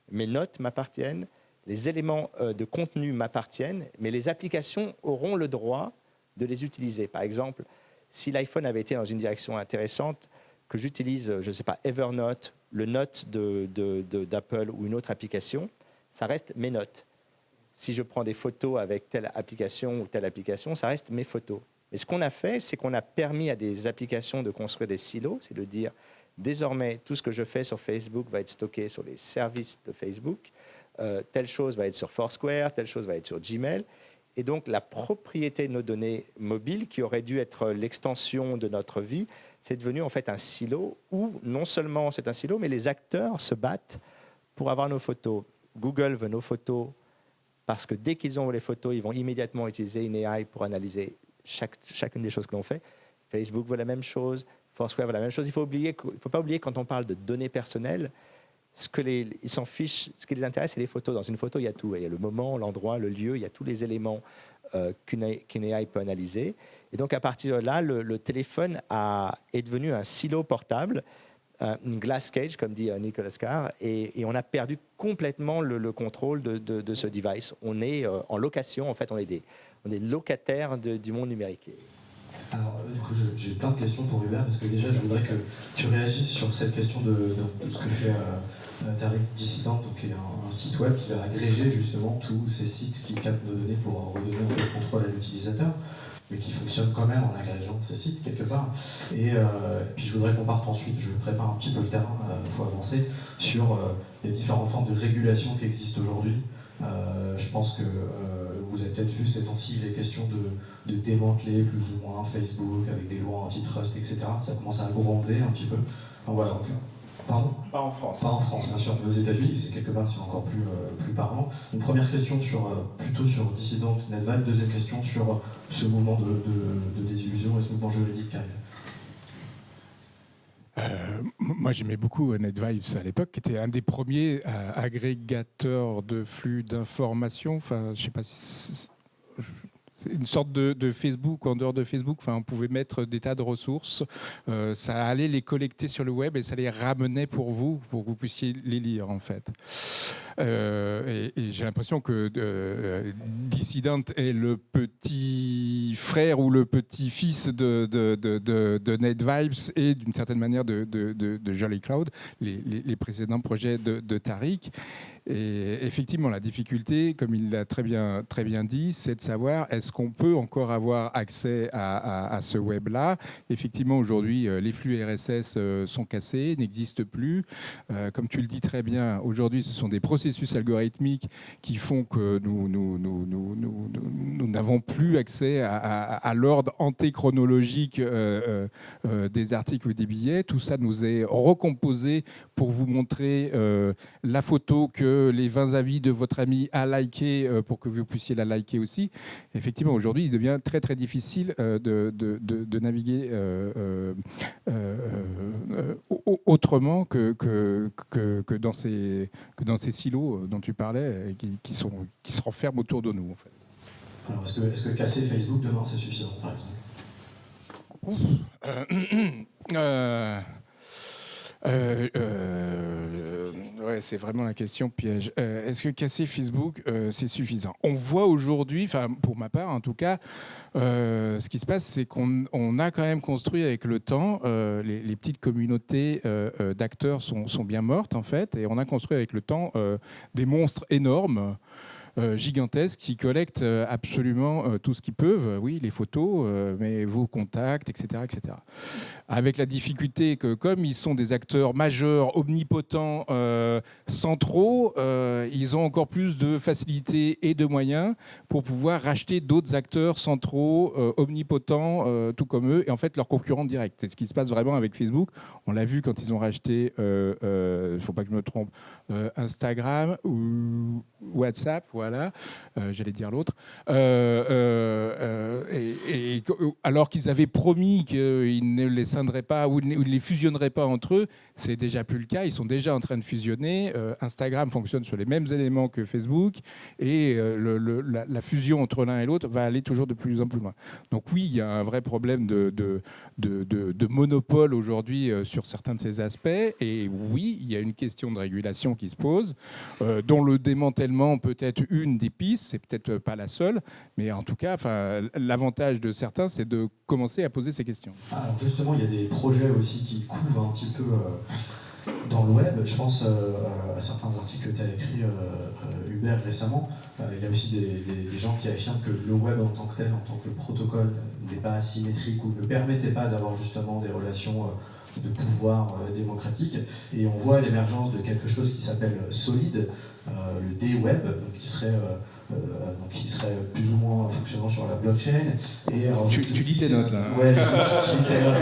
[SPEAKER 6] mes notes m'appartiennent, les éléments de contenu m'appartiennent, mais les applications auront le droit de les utiliser. Par exemple, si l'iPhone avait été dans une direction intéressante, que j'utilise, je ne sais pas, Evernote, le Note d'Apple ou une autre application, ça reste mes notes. Si je prends des photos avec telle application ou telle application, ça reste mes photos. Mais ce qu'on a fait, c'est qu'on a permis à des applications de construire des silos, c'est de dire, désormais, tout ce que je fais sur Facebook va être stocké sur les services de Facebook, telle chose va être sur Foursquare, telle chose va être sur Gmail. Et donc, la propriété de nos données mobiles, qui aurait dû être l'extension de notre vie, c'est devenu en fait un silo où non seulement c'est un silo, mais les acteurs se battent pour avoir nos photos. Google veut nos photos parce que dès qu'ils ont les photos, ils vont immédiatement utiliser une AI pour analyser chacune des choses que l'on fait. Facebook veut la même chose, Foursquare veut la même chose. Il ne faut pas oublier, quand on parle de données personnelles, ils s'en fichent. Ce qui les intéresse, c'est les photos. Dans une photo, il y a tout. Il y a le moment, l'endroit, le lieu, il y a tous les éléments qu'une AI peut analyser. Et donc, à partir de là, le téléphone est devenu un silo portable. une glass cage, comme dit Nicolas Carr, et on a perdu complètement le contrôle de ce device. On est en location, en fait, on est locataires du monde numérique.
[SPEAKER 4] Alors, du coup, j'ai plein de questions pour Hubert, parce que déjà, je voudrais que tu réagisses sur cette question de ce que fait Tariq Dissident, donc, qui est un site web qui va agréger justement tous ces sites qui captent nos données pour redonner un peu de contrôle à l'utilisateur, mais qui fonctionne quand même en agrégeant ces sites quelque part. Et puis je voudrais qu'on parte ensuite, je prépare un petit peu le terrain, pour avancer, sur les différentes formes de régulation qui existent aujourd'hui. Je pense que vous avez peut-être vu ces temps-ci les questions de démanteler plus ou moins Facebook avec des lois antitrust, etc. Ça commence à gronder un petit peu. Donc voilà. Pardon ?
[SPEAKER 6] Pas en France.
[SPEAKER 4] Pas en France, bien sûr, mais aux États-Unis, c'est quelque part, c'est encore plus parlant. Une première question plutôt sur Dissident, NetVibes. Deuxième question sur ce mouvement de désillusion et ce mouvement juridique qui arrive.
[SPEAKER 5] Moi, j'aimais beaucoup NetVibes à l'époque, qui était un des premiers agrégateurs de flux d'informations. Enfin, je sais pas si c'est une sorte de Facebook, en dehors de Facebook. Enfin, on pouvait mettre des tas de ressources. Ça allait les collecter sur le web et ça les ramenait pour que vous puissiez les lire, en fait. Et j'ai l'impression que Dissident est le petit frère ou le petit-fils de NetVibes et d'une certaine manière de Jolly Cloud, les précédents projets de Tariq. Et effectivement, la difficulté, comme il l'a très bien dit, c'est de savoir est-ce qu'on peut encore avoir accès à ce web-là. Effectivement, aujourd'hui, les flux RSS sont cassés, n'existent plus. Comme tu le dis très bien, aujourd'hui, ce sont des processus algorithmiques qui font que nous n'avons plus accès à l'ordre antéchronologique des articles ou des billets. Tout ça nous est recomposé pour vous montrer la photo que les 20 avis de votre ami a liké pour que vous puissiez la liker aussi. Effectivement, aujourd'hui, il devient très très difficile de naviguer autrement que dans ces silos dont tu parlais, qui se renferment autour de nous, en fait.
[SPEAKER 4] Alors, est-ce que casser Facebook demain, c'est suffisant, par exemple?
[SPEAKER 5] Ouais, c'est vraiment la question piège. Est-ce que casser Facebook, c'est suffisant ? On voit aujourd'hui, enfin pour ma part en tout cas, ce qui se passe, c'est qu'on a quand même construit avec le temps, les petites communautés d'acteurs sont bien mortes en fait, et on a construit avec le temps des monstres énormes. Gigantesques qui collectent absolument tout ce qu'ils peuvent, oui, les photos, mais vos contacts, etc., etc. Avec la difficulté que, comme ils sont des acteurs majeurs, omnipotents, centraux, ils ont encore plus de facilité et de moyens pour pouvoir racheter d'autres acteurs centraux, omnipotents, tout comme eux, et en fait leurs concurrents directs. C'est ce qui se passe vraiment avec Facebook. On l'a vu quand ils ont racheté, il ne faut pas que je me trompe, Instagram ou WhatsApp, voilà, j'allais dire l'autre, et alors qu'ils avaient promis qu'ils ne les scinderaient pas ou ne les fusionneraient pas entre eux, c'est déjà plus le cas, ils sont déjà en train de fusionner. Instagram fonctionne sur les mêmes éléments que Facebook, et la fusion entre l'un et l'autre va aller toujours de plus en plus loin. Donc oui, il y a un vrai problème de monopole aujourd'hui sur certains de ces aspects, et oui, il y a une question de régulation qui se pose, dont le démantèlement peut être une des pistes, c'est peut-être pas la seule, mais en tout cas, l'avantage de certains, c'est de commencer à poser ces questions.
[SPEAKER 4] Alors justement, il y a des projets aussi qui couvent un petit peu dans le web. Je pense à certains articles que tu as écrits, Hubert, récemment. Il y a aussi des gens qui affirment que le web en tant que tel, en tant que protocole, n'est pas asymétrique ou ne permettait pas d'avoir justement des relations de pouvoir démocratique. Et on voit l'émergence de quelque chose qui s'appelle Solid, le D-Web, qui serait plus ou moins fonctionnant sur la blockchain. Et alors,
[SPEAKER 5] tu lis tes notes là.
[SPEAKER 4] Ouais, je lis tes notes.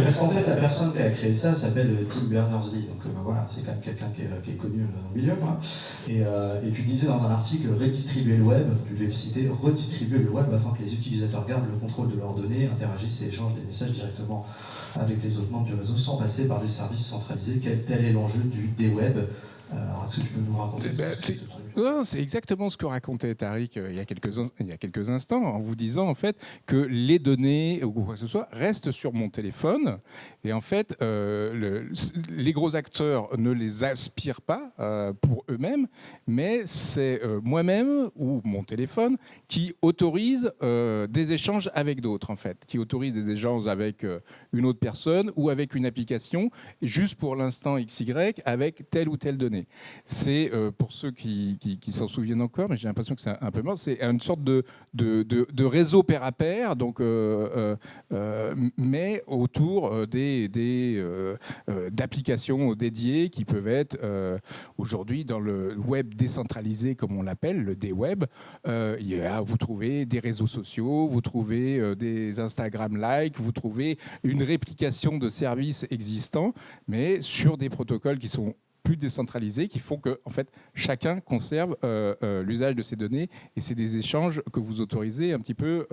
[SPEAKER 4] Parce qu'en fait, la personne qui a créé ça s'appelle Tim Berners-Lee. Donc voilà, c'est quand même quelqu'un qui est connu dans le milieu, quoi. Et tu disais dans un article, redistribuer le web, tu devais le citer, redistribuer le web afin que les utilisateurs gardent le contrôle de leurs données, interagissent et échangent des messages directement avec les autres membres du réseau sans passer par des services centralisés. Tel est l'enjeu du D-Web. Alors, est-ce que tu peux nous raconter ce truc ?
[SPEAKER 5] Non, c'est exactement ce que racontait Tariq il y a quelques instants, en vous disant en fait que les données ou quoi que ce soit restent sur mon téléphone. Et en fait, les gros acteurs ne les aspirent pas pour eux-mêmes, mais c'est moi-même ou mon téléphone qui autorise des échanges avec d'autres, en fait, qui autorise des échanges avec une autre personne ou avec une application, juste pour l'instant XY, avec telle ou telle donnée. C'est pour ceux qui s'en souviennent encore, mais j'ai l'impression que c'est un peu mort, c'est une sorte de réseau pair à pair, donc, mais autour d'applications dédiées qui peuvent être aujourd'hui dans le web décentralisé, comme on l'appelle, le D-Web. Vous trouvez des réseaux sociaux, vous trouvez des Instagram likes, vous trouvez une réplication de services existants, mais sur des protocoles qui sont plus décentralisés, qui font que en fait, chacun conserve l'usage de ces données, et c'est des échanges que vous autorisez un petit peu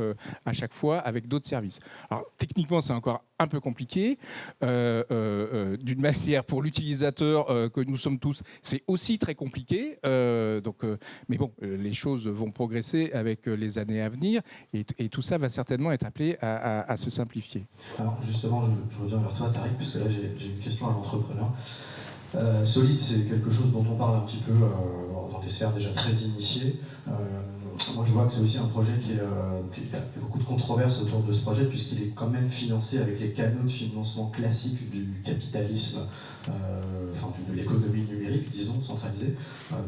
[SPEAKER 5] à chaque fois avec d'autres services. Alors techniquement, c'est encore un peu compliqué. D'une manière, pour l'utilisateur que nous sommes tous, c'est aussi très compliqué. Mais bon, les choses vont progresser avec les années à venir, et tout ça va certainement être appelé à se simplifier.
[SPEAKER 4] Alors justement, je reviens vers toi, Tariq, puisque là j'ai une question à l'entrepreneur. Solide, c'est quelque chose dont on parle un petit peu dans des sphères déjà très initiées. Moi, je vois que c'est aussi un projet il y a beaucoup de controverses autour de ce projet, puisqu'il est quand même financé avec les canaux de financement classiques du capitalisme, de l'économie numérique, disons, centralisée.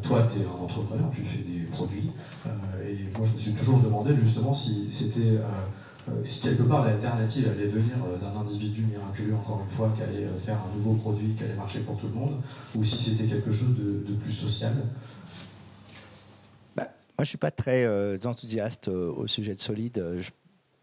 [SPEAKER 4] Toi, tu es un entrepreneur, tu fais des produits, et moi, je me suis toujours demandé justement si c'était... si quelque part l'alternative allait venir d'un individu miraculeux, encore une fois, qui allait faire un nouveau produit, qui allait marcher pour tout le monde, ou si c'était quelque chose de plus social.
[SPEAKER 6] Moi, je ne suis pas très enthousiaste au sujet de Solide. Je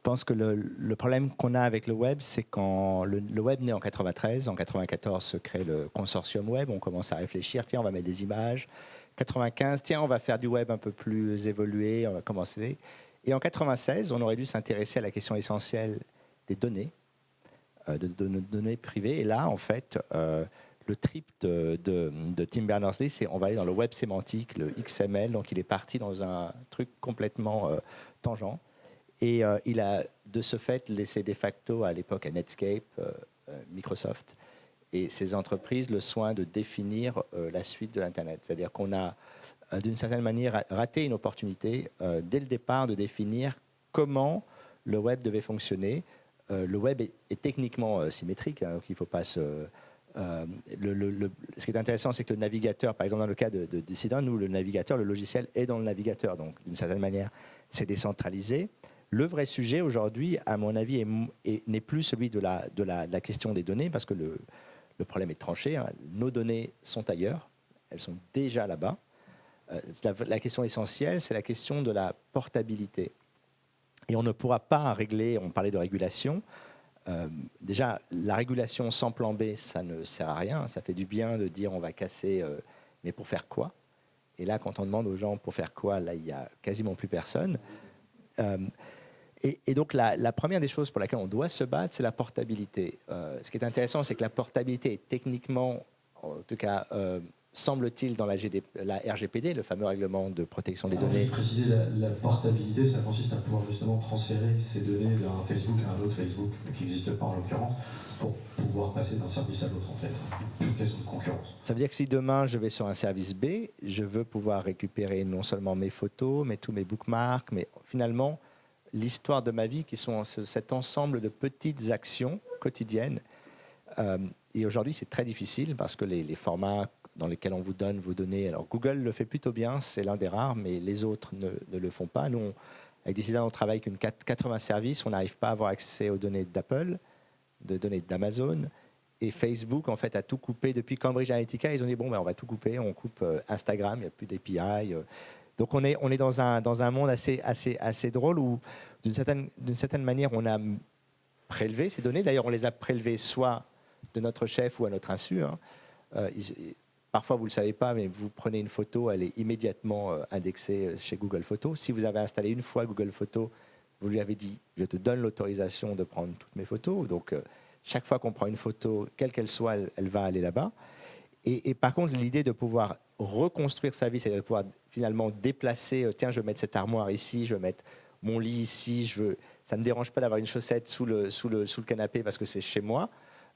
[SPEAKER 6] pense que le problème qu'on a avec le web, c'est quand le web naît en 93, en 94 se crée le consortium web, on commence à réfléchir, tiens, on va mettre des images. 95, tiens, on va faire du web un peu plus évolué, on va commencer... Et en 96, on aurait dû s'intéresser à la question essentielle des données, de données privées. Et là, en fait, le trip de Tim Berners-Lee, c'est on va aller dans le web sémantique, le XML. Donc, il est parti dans un truc complètement tangent. Et il a, de ce fait, laissé de facto, à l'époque, à Netscape, Microsoft, et ces entreprises, le soin de définir la suite de l'Internet. C'est-à-dire qu'on a d'une certaine manière, raté une opportunité dès le départ de définir comment le web devait fonctionner. Le web est techniquement symétrique, hein, donc il ne faut pas se... ce qui est intéressant, c'est que le navigateur, par exemple dans le cas de Dissident, nous, le navigateur, le logiciel est dans le navigateur, donc d'une certaine manière, c'est décentralisé. Le vrai sujet aujourd'hui, à mon avis, n'est plus celui de la question des données, parce que le problème est tranché, hein. Nos données sont ailleurs, elles sont déjà là-bas. La question essentielle, c'est la question de la portabilité. Et on ne pourra pas régler, on parlait de régulation, déjà la régulation sans plan B, ça ne sert à rien, ça fait du bien de dire on va casser, mais pour faire quoi? Et là, quand on demande aux gens pour faire quoi, là, il n'y a quasiment plus personne. Et donc la première des choses pour laquelle on doit se battre, c'est la portabilité. Ce qui est intéressant, c'est que la portabilité est techniquement, en tout cas, semble-t-il, dans la RGPD, le fameux règlement de protection des données.
[SPEAKER 4] Juste préciser, la portabilité, ça consiste à pouvoir justement transférer ces données d'un Facebook à un autre Facebook, qui n'existe pas en l'occurrence, pour pouvoir passer d'un service à l'autre, en fait. Une question de concurrence.
[SPEAKER 6] Ça veut dire que si demain je vais sur un service B, je veux pouvoir récupérer non seulement mes photos, mais tous mes bookmarks, mais finalement l'histoire de ma vie, qui sont cet ensemble de petites actions quotidiennes. Et aujourd'hui, c'est très difficile parce que les formats dans lesquels on vous donne vos données. Alors Google le fait plutôt bien, c'est l'un des rares, mais les autres ne le font pas. Nous, avec Decision, on travaille avec 80 services, on n'arrive pas à avoir accès aux données d'Apple, de données d'Amazon. Et Facebook, en fait, a tout coupé. Depuis Cambridge Analytica, ils ont dit, bon, ben, on va tout couper, on coupe Instagram, il n'y a plus d'API. Donc on est dans un monde assez drôle où, d'une certaine manière, on a prélevé ces données. D'ailleurs, on les a prélevées soit de notre chef ou à notre insu, hein. Parfois, vous ne le savez pas, mais vous prenez une photo, elle est immédiatement indexée chez Google Photos. Si vous avez installé une fois Google Photos, vous lui avez dit « je te donne l'autorisation de prendre toutes mes photos ». Donc, chaque fois qu'on prend une photo, quelle qu'elle soit, elle va aller là-bas. Et par contre, l'idée de pouvoir reconstruire sa vie, c'est-à-dire de pouvoir finalement déplacer, tiens, je vais mettre cette armoire ici, je vais mettre mon lit ici, ça ne me dérange pas d'avoir une chaussette sous le canapé parce que c'est chez moi.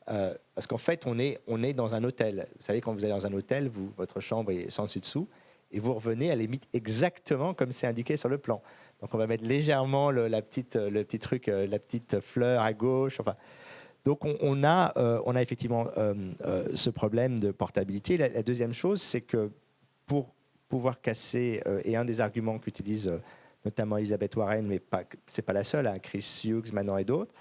[SPEAKER 6] Parce qu'en fait, on est dans un hôtel. Vous savez, quand vous allez dans un hôtel, votre chambre est sans dessus-dessous, et vous revenez à la limite exactement comme c'est indiqué sur le plan. Donc on va mettre légèrement la petite fleur à gauche. Enfin, donc on a effectivement ce problème de portabilité. La deuxième chose, c'est que pour pouvoir casser, et un des arguments qu'utilise notamment Elizabeth Warren, mais c'est pas la seule, hein, Chris Hughes maintenant et d'autres,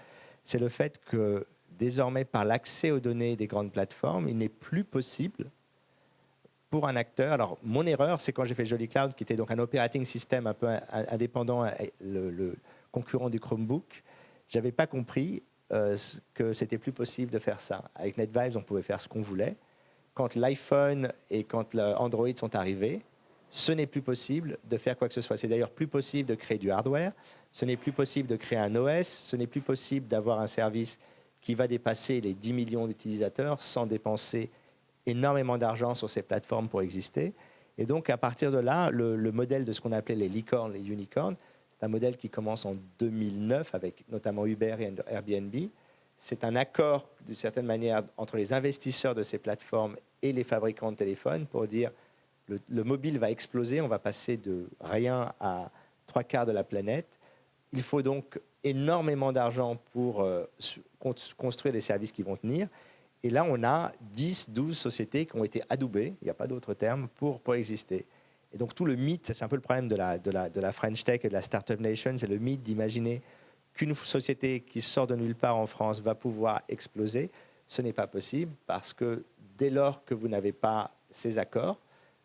[SPEAKER 6] c'est le fait que désormais, par l'accès aux données des grandes plateformes, il n'est plus possible pour un acteur. Alors, mon erreur, c'est quand j'ai fait Jolly Cloud, qui était donc un operating system un peu indépendant, le concurrent du Chromebook. J'avais pas compris que c'était plus possible de faire ça. Avec NetVibes, on pouvait faire ce qu'on voulait. Quand l'iPhone et quand l'Android sont arrivés, ce n'est plus possible de faire quoi que ce soit. C'est d'ailleurs plus possible de créer du hardware, ce n'est plus possible de créer un OS, ce n'est plus possible d'avoir un service qui va dépasser les 10 millions d'utilisateurs sans dépenser énormément d'argent sur ces plateformes pour exister. Et donc, à partir de là, le modèle de ce qu'on appelait les licornes, les unicorns, c'est un modèle qui commence en 2009 avec notamment Uber et Airbnb. C'est un accord, d'une certaine manière, entre les investisseurs de ces plateformes et les fabricants de téléphones pour dire le mobile va exploser, on va passer de rien à 3/4 de la planète. Il faut donc énormément d'argent pour construire des services qui vont tenir. Et là, on a 10, 12 sociétés qui ont été adoubées, il n'y a pas d'autre terme, pour exister. Et donc tout le mythe, c'est un peu le problème de la French Tech et de la Startup Nation, c'est le mythe d'imaginer qu'une société qui sort de nulle part en France va pouvoir exploser. Ce n'est pas possible parce que dès lors que vous n'avez pas ces accords,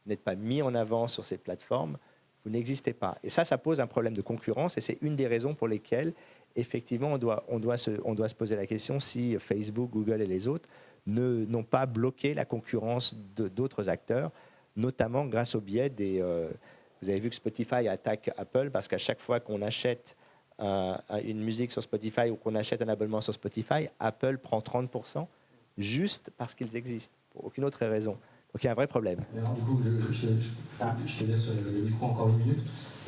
[SPEAKER 6] vous n'êtes pas mis en avant sur ces plateformes, vous n'existez pas. Et ça pose un problème de concurrence et c'est une des raisons pour lesquelles, effectivement, on doit se poser la question si Facebook, Google et les autres n'ont pas bloqué la concurrence d'autres acteurs, notamment grâce au biais des... vous avez vu que Spotify attaque Apple parce qu'à chaque fois qu'on achète une musique sur Spotify ou qu'on achète un abonnement sur Spotify, Apple prend 30% juste parce qu'ils existent, pour aucune autre raison. Donc il y a un vrai problème.
[SPEAKER 4] Alors, du coup, je te laisse le micro encore une minute.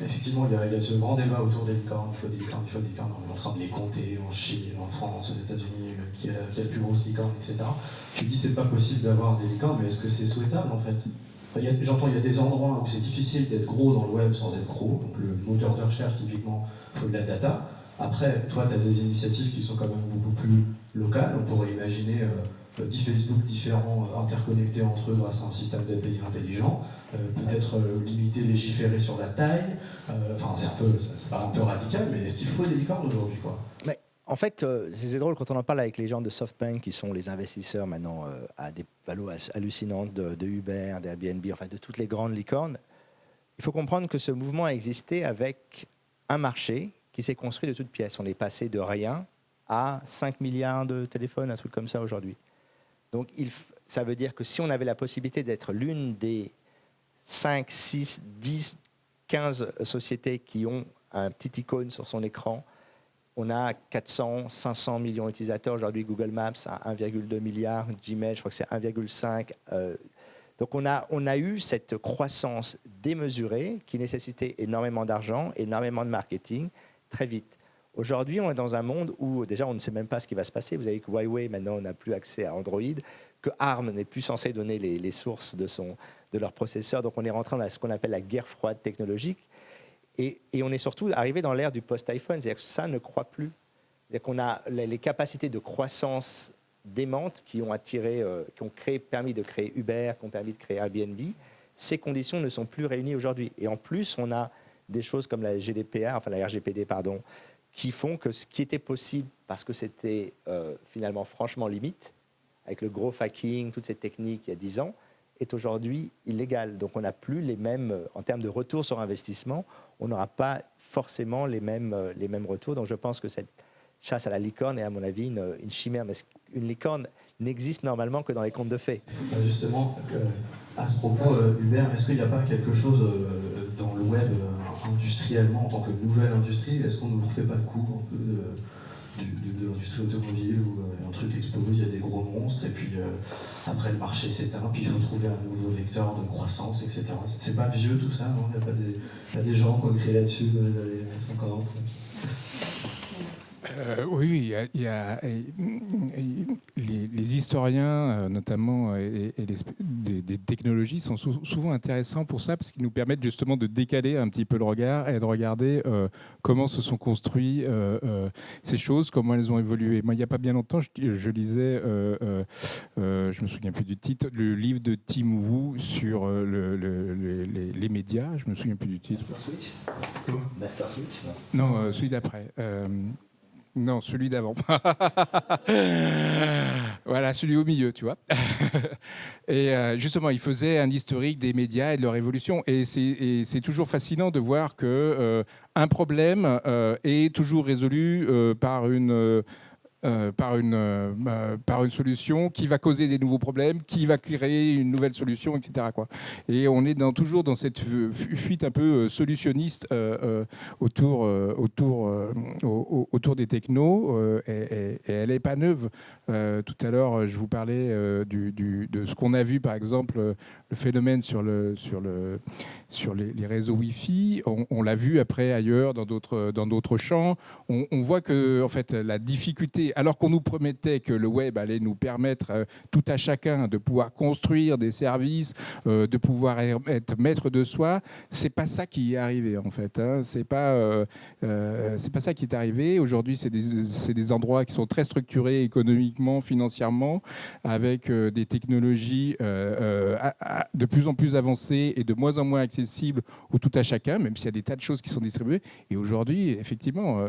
[SPEAKER 4] Effectivement, il y a ce grand débat autour des licornes. Il faut des licornes, il faut des licornes. On est en train de les compter en Chine, en France, aux États-Unis, qui est la plus grosse licorne, etc. Tu dis c'est pas possible d'avoir des licornes, mais est-ce que c'est souhaitable en fait? J'entends, il y a des endroits où c'est difficile d'être gros dans le web sans être gros. Donc le moteur de recherche, typiquement, il faut de la data. Après, toi, tu as des initiatives qui sont quand même beaucoup plus locales. On pourrait imaginer 10 Facebook différents interconnectés entre eux grâce à un système d'API intelligent, peut-être limiter, légiférer sur la taille, enfin ça paraît un peu radical, mais est-ce qu'il faut des licornes aujourd'hui, quoi?
[SPEAKER 6] Mais en fait, c'est drôle quand on en parle avec les gens de SoftBank qui sont les investisseurs maintenant à des valeurs hallucinantes de Uber, d'Airbnb, enfin de toutes les grandes licornes. Il faut comprendre que ce mouvement a existé avec un marché qui s'est construit de toutes pièces. On est passé de rien à 5 milliards de téléphones, un truc comme ça aujourd'hui. Donc ça veut dire que si on avait la possibilité d'être l'une des 5, 6, 10, 15 sociétés qui ont un petit icône sur son écran, on a 400, 500 millions d'utilisateurs. Aujourd'hui, Google Maps a 1,2 milliard, Gmail, je crois que c'est 1,5. Donc on a eu cette croissance démesurée qui nécessitait énormément d'argent, énormément de marketing, très vite. Aujourd'hui, on est dans un monde où déjà on ne sait même pas ce qui va se passer. Vous savez que Huawei, maintenant, on n'a plus accès à Android, que ARM n'est plus censé donner les sources de leur processeur. Donc on est rentré dans ce qu'on appelle la guerre froide technologique. Et on est surtout arrivé dans l'ère du post-iPhone. C'est-à-dire que ça ne croît plus. C'est-à-dire qu'on a les capacités de croissance démentes qui ont permis de créer Uber, qui ont permis de créer Airbnb. Ces conditions ne sont plus réunies aujourd'hui. Et en plus, on a des choses comme la RGPD, pardon, qui font que ce qui était possible, parce que c'était finalement franchement limite, avec le gros hacking, toutes ces techniques il y a 10 ans, est aujourd'hui illégal. Donc on n'a plus les mêmes, en termes de retour sur investissement, on n'aura pas forcément les mêmes retours. Donc je pense que cette chasse à la licorne est à mon avis une chimère. Mais une licorne n'existe normalement que dans les contes de fées.
[SPEAKER 4] Justement, à ce propos, Hubert, est-ce qu'il n'y a pas quelque chose dans le web industriellement, en tant que nouvelle industrie, est-ce qu'on ne refait pas le coup un peu de l'industrie automobile où un truc explose, il y a des gros monstres, et puis après le marché s'éteint, puis il faut trouver un nouveau vecteur de croissance, etc. C'est pas vieux tout ça, non? Il y a des gens qui ont écrit là-dessus dans les années 50.
[SPEAKER 5] Oui, les historiens, notamment, et des technologies sont souvent intéressants pour ça, parce qu'ils nous permettent justement de décaler un petit peu le regard et de regarder comment se sont construits ces choses, comment elles ont évolué. Moi, il n'y a pas bien longtemps, je lisais, je me souviens plus du titre, le livre de Tim Wu sur les médias. Je me souviens plus du titre.
[SPEAKER 6] Master Switch.
[SPEAKER 5] Non, celui d'après. Non, celui d'avant. Voilà, celui au milieu, tu vois. Et justement, il faisait un historique des médias et de leur évolution. Et c'est toujours fascinant de voir que un problème est toujours résolu par une solution qui va causer des nouveaux problèmes, qui va créer une nouvelle solution, etc., quoi. Et on est toujours dans cette fuite un peu solutionniste autour des technos, et elle n'est pas neuve. Tout à l'heure, je vous parlais de ce qu'on a vu, par exemple, le phénomène sur les réseaux Wi-Fi. On l'a vu après ailleurs, dans d'autres champs. On voit que, en fait, la difficulté, alors qu'on nous promettait que le web allait nous permettre tout à chacun de pouvoir construire des services, de pouvoir être maître de soi, c'est pas ça qui est arrivé, en fait. Hein. C'est pas ça qui est arrivé. Aujourd'hui, c'est des endroits qui sont très structurés économiquement, financièrement, avec des technologies de plus en plus avancées et de moins en moins accessibles au tout à chacun, même s'il y a des tas de choses qui sont distribuées. Et aujourd'hui, effectivement,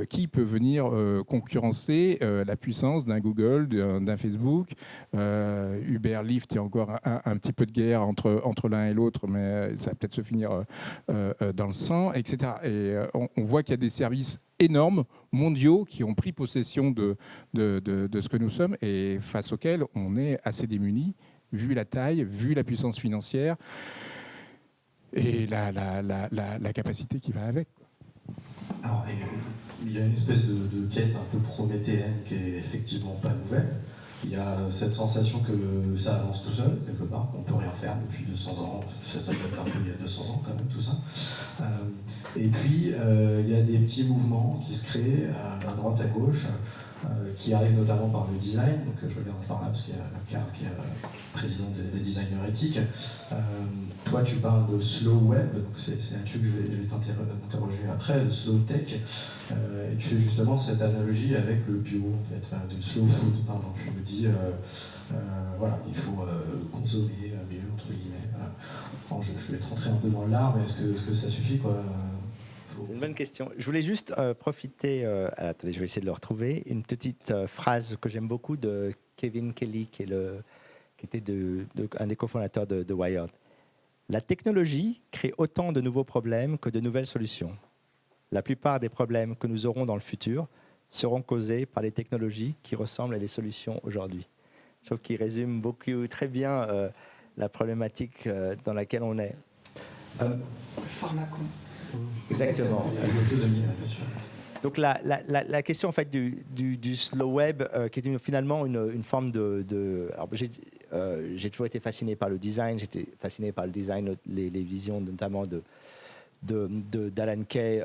[SPEAKER 5] qui peut venir concurrencer la puissance d'un Google, d'un Facebook? Uber, Lyft, il y a encore un petit peu de guerre entre l'un et l'autre, mais ça va peut-être se finir dans le sang, etc. Et on voit qu'il y a des services énormes, mondiaux, qui ont pris possession de ce que nous sommes et face auxquels on est assez démunis, vu la taille, vu la puissance financière et la capacité qui va avec.
[SPEAKER 4] Alors, il y a une espèce de quête un peu prométhéenne qui est effectivement pas nouvelle. Il y a cette sensation que ça avance tout seul, quelque part, qu'on ne peut rien faire depuis 200 ans, ça date un peu il y a 200 ans quand même, tout ça. Et puis, il y a des petits mouvements qui se créent à droite, à gauche, qui arrivent notamment par le design. Donc je regarde par là, parce qu'il y a Karl qui est président des designers éthiques. Toi, tu parles de slow web, donc c'est un truc que je vais t'interroger après, de slow tech. Et tu fais justement cette analogie avec le bio, en fait, enfin, de slow food, pardon. Tu me dis, voilà, il faut consommer mieux, entre guillemets. Bon, je vais te rentrer un peu dans l'art, mais est-ce que ça suffit, quoi?
[SPEAKER 6] C'est une bonne question. Je voulais juste profiter, attendez, je vais essayer de le retrouver, une petite phrase que j'aime beaucoup de Kevin Kelly, qui était un des cofondateurs de Wired. La technologie crée autant de nouveaux problèmes que de nouvelles solutions. La plupart des problèmes que nous aurons dans le futur seront causés par les technologies qui ressemblent à des solutions aujourd'hui. Je trouve qu'il résume très bien la problématique dans laquelle on est.
[SPEAKER 4] Pharmacon.
[SPEAKER 6] Exactement. Donc la question en fait du slow web, qui est finalement une forme alors, j'ai toujours été fasciné par le design. J'étais fasciné par le design, les visions notamment d'Alan Kay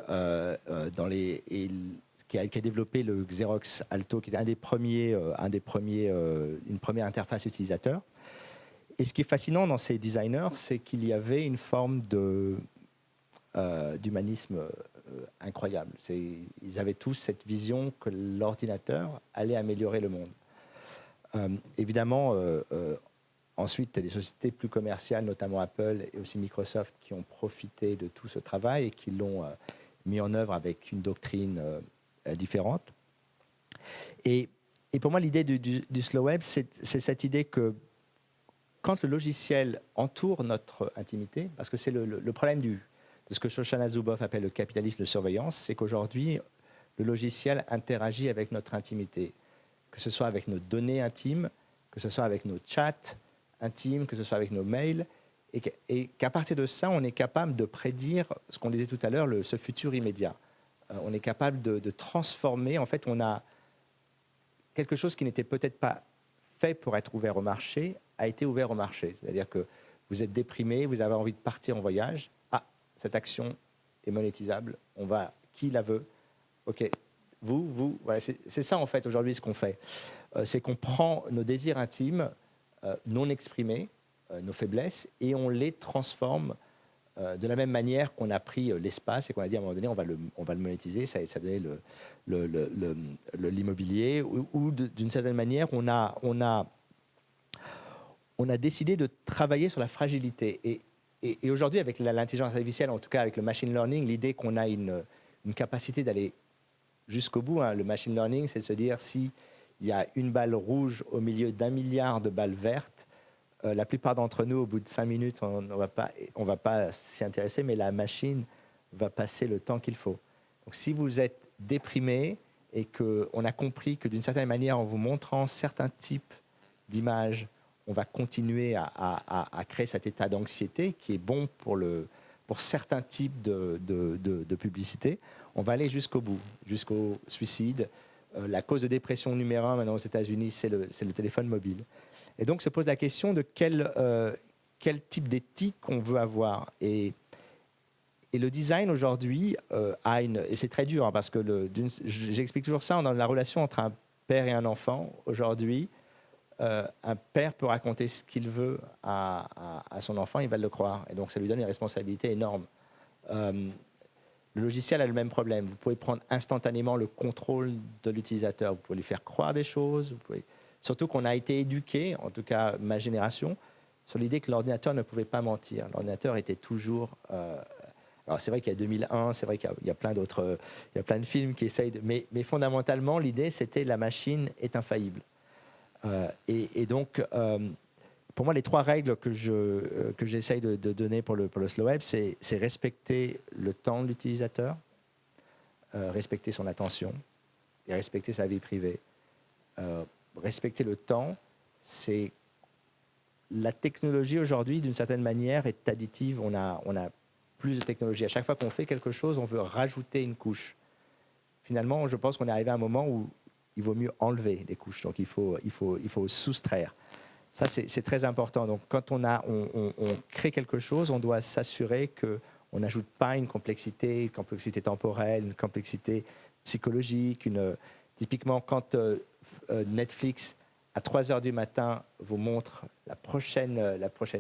[SPEAKER 6] qui a développé le Xerox Alto, qui est une première interface utilisateur. Et ce qui est fascinant dans ces designers, c'est qu'il y avait une forme d'humanisme incroyable. Ils avaient tous cette vision que l'ordinateur allait améliorer le monde. Évidemment, ensuite, il y a des sociétés plus commerciales, notamment Apple et aussi Microsoft, qui ont profité de tout ce travail et qui l'ont mis en œuvre avec une doctrine différente. Et pour moi, l'idée du slow web, c'est cette idée que quand le logiciel entoure notre intimité, parce que c'est le problème de ce que Shoshana Zuboff appelle le capitalisme de surveillance, c'est qu'aujourd'hui, le logiciel interagit avec notre intimité, que ce soit avec nos données intimes, que ce soit avec nos chats intimes, que ce soit avec nos mails, et qu'à partir de ça, on est capable de prédire ce qu'on disait tout à l'heure, ce futur immédiat. on est capable de transformer. En fait, on a quelque chose qui n'était peut-être pas fait pour être ouvert au marché, a été ouvert au marché. C'est-à-dire que vous êtes déprimé, vous avez envie de partir en voyage. Ah, cette action est monétisable. Qui la veut? Ok, vous. Voilà, c'est ça en fait aujourd'hui ce qu'on fait. C'est qu'on prend nos désirs intimes, non exprimés, nos faiblesses, et on les transforme de la même manière qu'on a pris l'espace et qu'on a dit à un moment donné on va le monétiser. Ça donnait l'immobilier, ou d'une certaine manière on a décidé de travailler sur la fragilité. Et aujourd'hui, avec l'intelligence artificielle, en tout cas avec le machine learning, l'idée qu'on a une capacité d'aller jusqu'au bout. Le machine learning, c'est de se dire s'il y a une balle rouge au milieu d'1 milliard de balles vertes, la plupart d'entre nous, au bout de 5 minutes, on va pas s'y intéresser, mais la machine va passer le temps qu'il faut. Donc si vous êtes déprimé et qu'on a compris que d'une certaine manière, en vous montrant certains types d'images, on va continuer à créer cet état d'anxiété qui est bon pour certains types de publicité. On va aller jusqu'au bout, jusqu'au suicide. La cause de dépression numéro 1 maintenant aux États-Unis, c'est le téléphone mobile. Et donc se pose la question de quel type d'éthique on veut avoir. Et le design aujourd'hui et c'est très dur parce que j'explique toujours ça dans la relation entre un père et un enfant. Aujourd'hui, un père peut raconter ce qu'il veut à son enfant, il va le croire. Et donc ça lui donne une responsabilité énorme. Le logiciel a le même problème. Vous pouvez prendre instantanément le contrôle de l'utilisateur. Vous pouvez lui faire croire des choses. Surtout qu'on a été éduqué, en tout cas ma génération, sur l'idée que l'ordinateur ne pouvait pas mentir. L'ordinateur était toujours... Alors c'est vrai qu'il y a 2001, c'est vrai qu'il y a plein d'autres... Il y a plein de films qui essayent de... Mais fondamentalement, l'idée, c'était la machine est infaillible. Et donc, pour moi, les 3 règles que j'essaye de donner pour le slow web, c'est respecter le temps de l'utilisateur, respecter son attention et respecter sa vie privée. Respecter le temps, c'est la technologie aujourd'hui, d'une certaine manière, est additive. On a plus de technologie. À chaque fois qu'on fait quelque chose, on veut rajouter une couche. Finalement, je pense qu'on est arrivé à un moment où il vaut mieux enlever des couches. Donc, il faut soustraire. Ça, c'est très important. Donc, quand on crée quelque chose, on doit s'assurer qu'on n'ajoute pas une complexité temporelle, une complexité psychologique. Typiquement, quand Netflix, à 3 heures du matin, vous montre la prochaine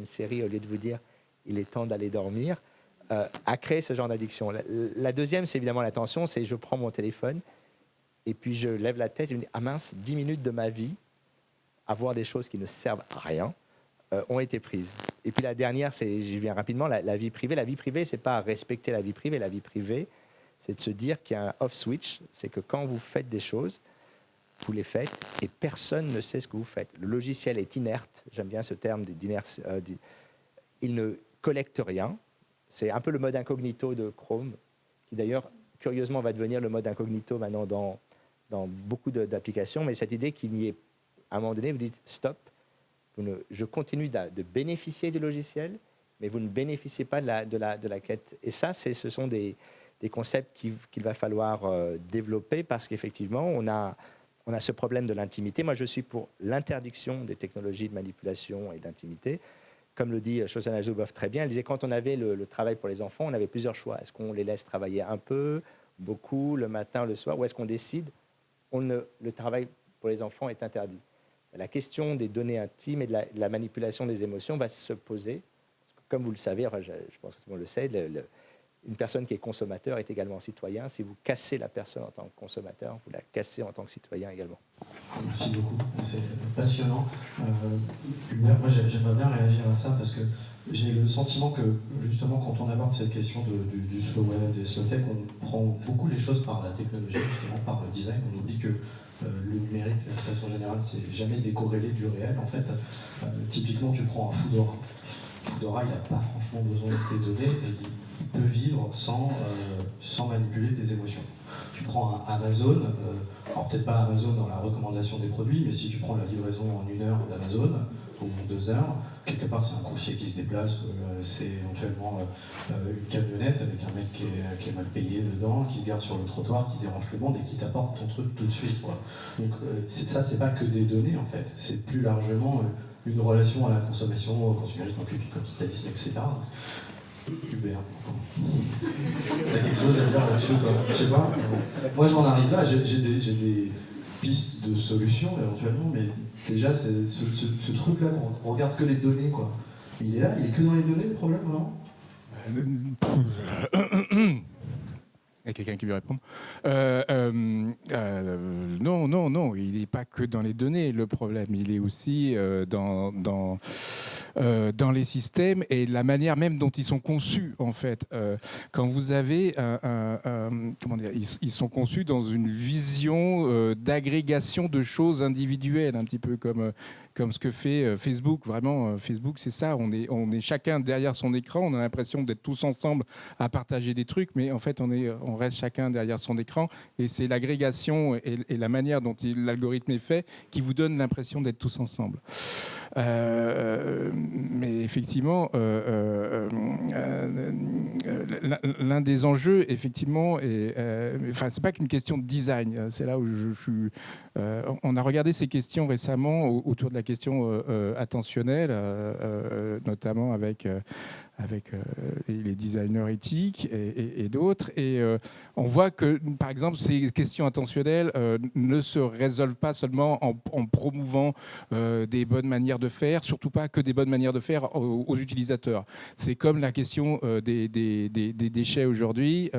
[SPEAKER 6] série, au lieu de vous dire « il est temps d'aller dormir », a créé ce genre d'addiction. La deuxième, c'est évidemment l'attention. C'est je prends mon téléphone et puis je lève la tête et je me dis « ah mince, 10 minutes de ma vie à voir des choses qui ne servent à rien ont été prises ». Et puis la dernière, j'y viens rapidement, la vie privée. La vie privée, c'est pas respecter la vie privée. La vie privée, c'est de se dire qu'il y a un off-switch. C'est que quand vous faites des choses, vous les faites et personne ne sait ce que vous faites. Le logiciel est inerte. J'aime bien ce terme d'inertie. Il ne collecte rien. C'est un peu le mode incognito de Chrome, qui d'ailleurs, curieusement, va devenir le mode incognito maintenant dans beaucoup d'applications. Mais cette idée qu'il n'y ait, à un moment donné, vous dites stop, je continue de bénéficier du logiciel, mais vous ne bénéficiez pas de la quête. Et ça, ce sont des concepts qu'il va falloir développer parce qu'effectivement, on a ce problème de l'intimité. Moi, je suis pour l'interdiction des technologies de manipulation et d'intimité. Comme le dit Shoshana Zuboff très bien, elle disait quand on avait le travail pour les enfants, on avait plusieurs choix. Est-ce qu'on les laisse travailler un peu, beaucoup, le matin, le soir, ou est-ce qu'on décide le travail pour les enfants est interdit? La question des données intimes et de la manipulation des émotions va se poser. Comme vous le savez, enfin, je pense que tout le monde le sait, une personne qui est consommateur est également citoyen. Si vous cassez la personne en tant que consommateur, vous la cassez en tant que citoyen également.
[SPEAKER 4] Merci beaucoup, c'est passionnant. Moi, j'aimerais bien réagir à ça parce que j'ai le sentiment que, justement, quand on aborde cette question du slow web, des slow tech, on prend beaucoup les choses par la technologie, justement, par le design. On oublie que le numérique, de façon générale, c'est jamais décorrélé du réel. En fait, typiquement, tu prends un Foodora. Foodora, il n'a pas franchement besoin de tes données et il peut vivre sans manipuler tes émotions. Tu prends un Amazon, alors peut-être pas Amazon dans la recommandation des produits, mais si tu prends la livraison en 1 heure d'Amazon, au moins 2 heures. Quelque part, c'est un coursier qui se déplace, c'est éventuellement une camionnette avec un mec qui est mal payé dedans, qui se garde sur le trottoir, qui dérange le monde et qui t'apporte ton truc tout de suite, quoi. Donc ça, c'est pas que des données, en fait. C'est plus largement une relation à la consommation, au consumérisme, au capitalisme, etc. Hubert. T'as quelque chose à dire là-dessus, toi? Je sais pas. Moi, j'en arrive là. J'ai des pistes de solutions, éventuellement, mais déjà, c'est ce truc-là, on regarde que les données, quoi. Il est là, il est que dans les données, le problème, vraiment?
[SPEAKER 5] Il y a quelqu'un qui veut répondre. Non, il n'est pas que dans les données le problème, il est aussi dans les systèmes et la manière même dont ils sont conçus en fait. Quand vous avez comment dire, ils sont conçus dans une vision d'agrégation de choses individuelles, un petit peu comme ce que fait Facebook. Vraiment, Facebook, c'est ça. On est chacun derrière son écran. On a l'impression d'être tous ensemble à partager des trucs, mais en fait, on reste chacun derrière son écran. Et c'est l'agrégation et la manière dont l'algorithme est fait qui vous donne l'impression d'être tous ensemble. Mais effectivement, l'un des enjeux, effectivement, enfin, c'est pas qu'une question de design. C'est là où je suis. On a regardé ces questions récemment autour de la question attentionnelle, notamment avec les designers éthiques et d'autres. Et on voit que, par exemple, ces questions attentionnelles ne se résolvent pas seulement en promouvant des bonnes manières de faire, surtout pas que des bonnes manières de faire aux utilisateurs. C'est comme la question des déchets aujourd'hui.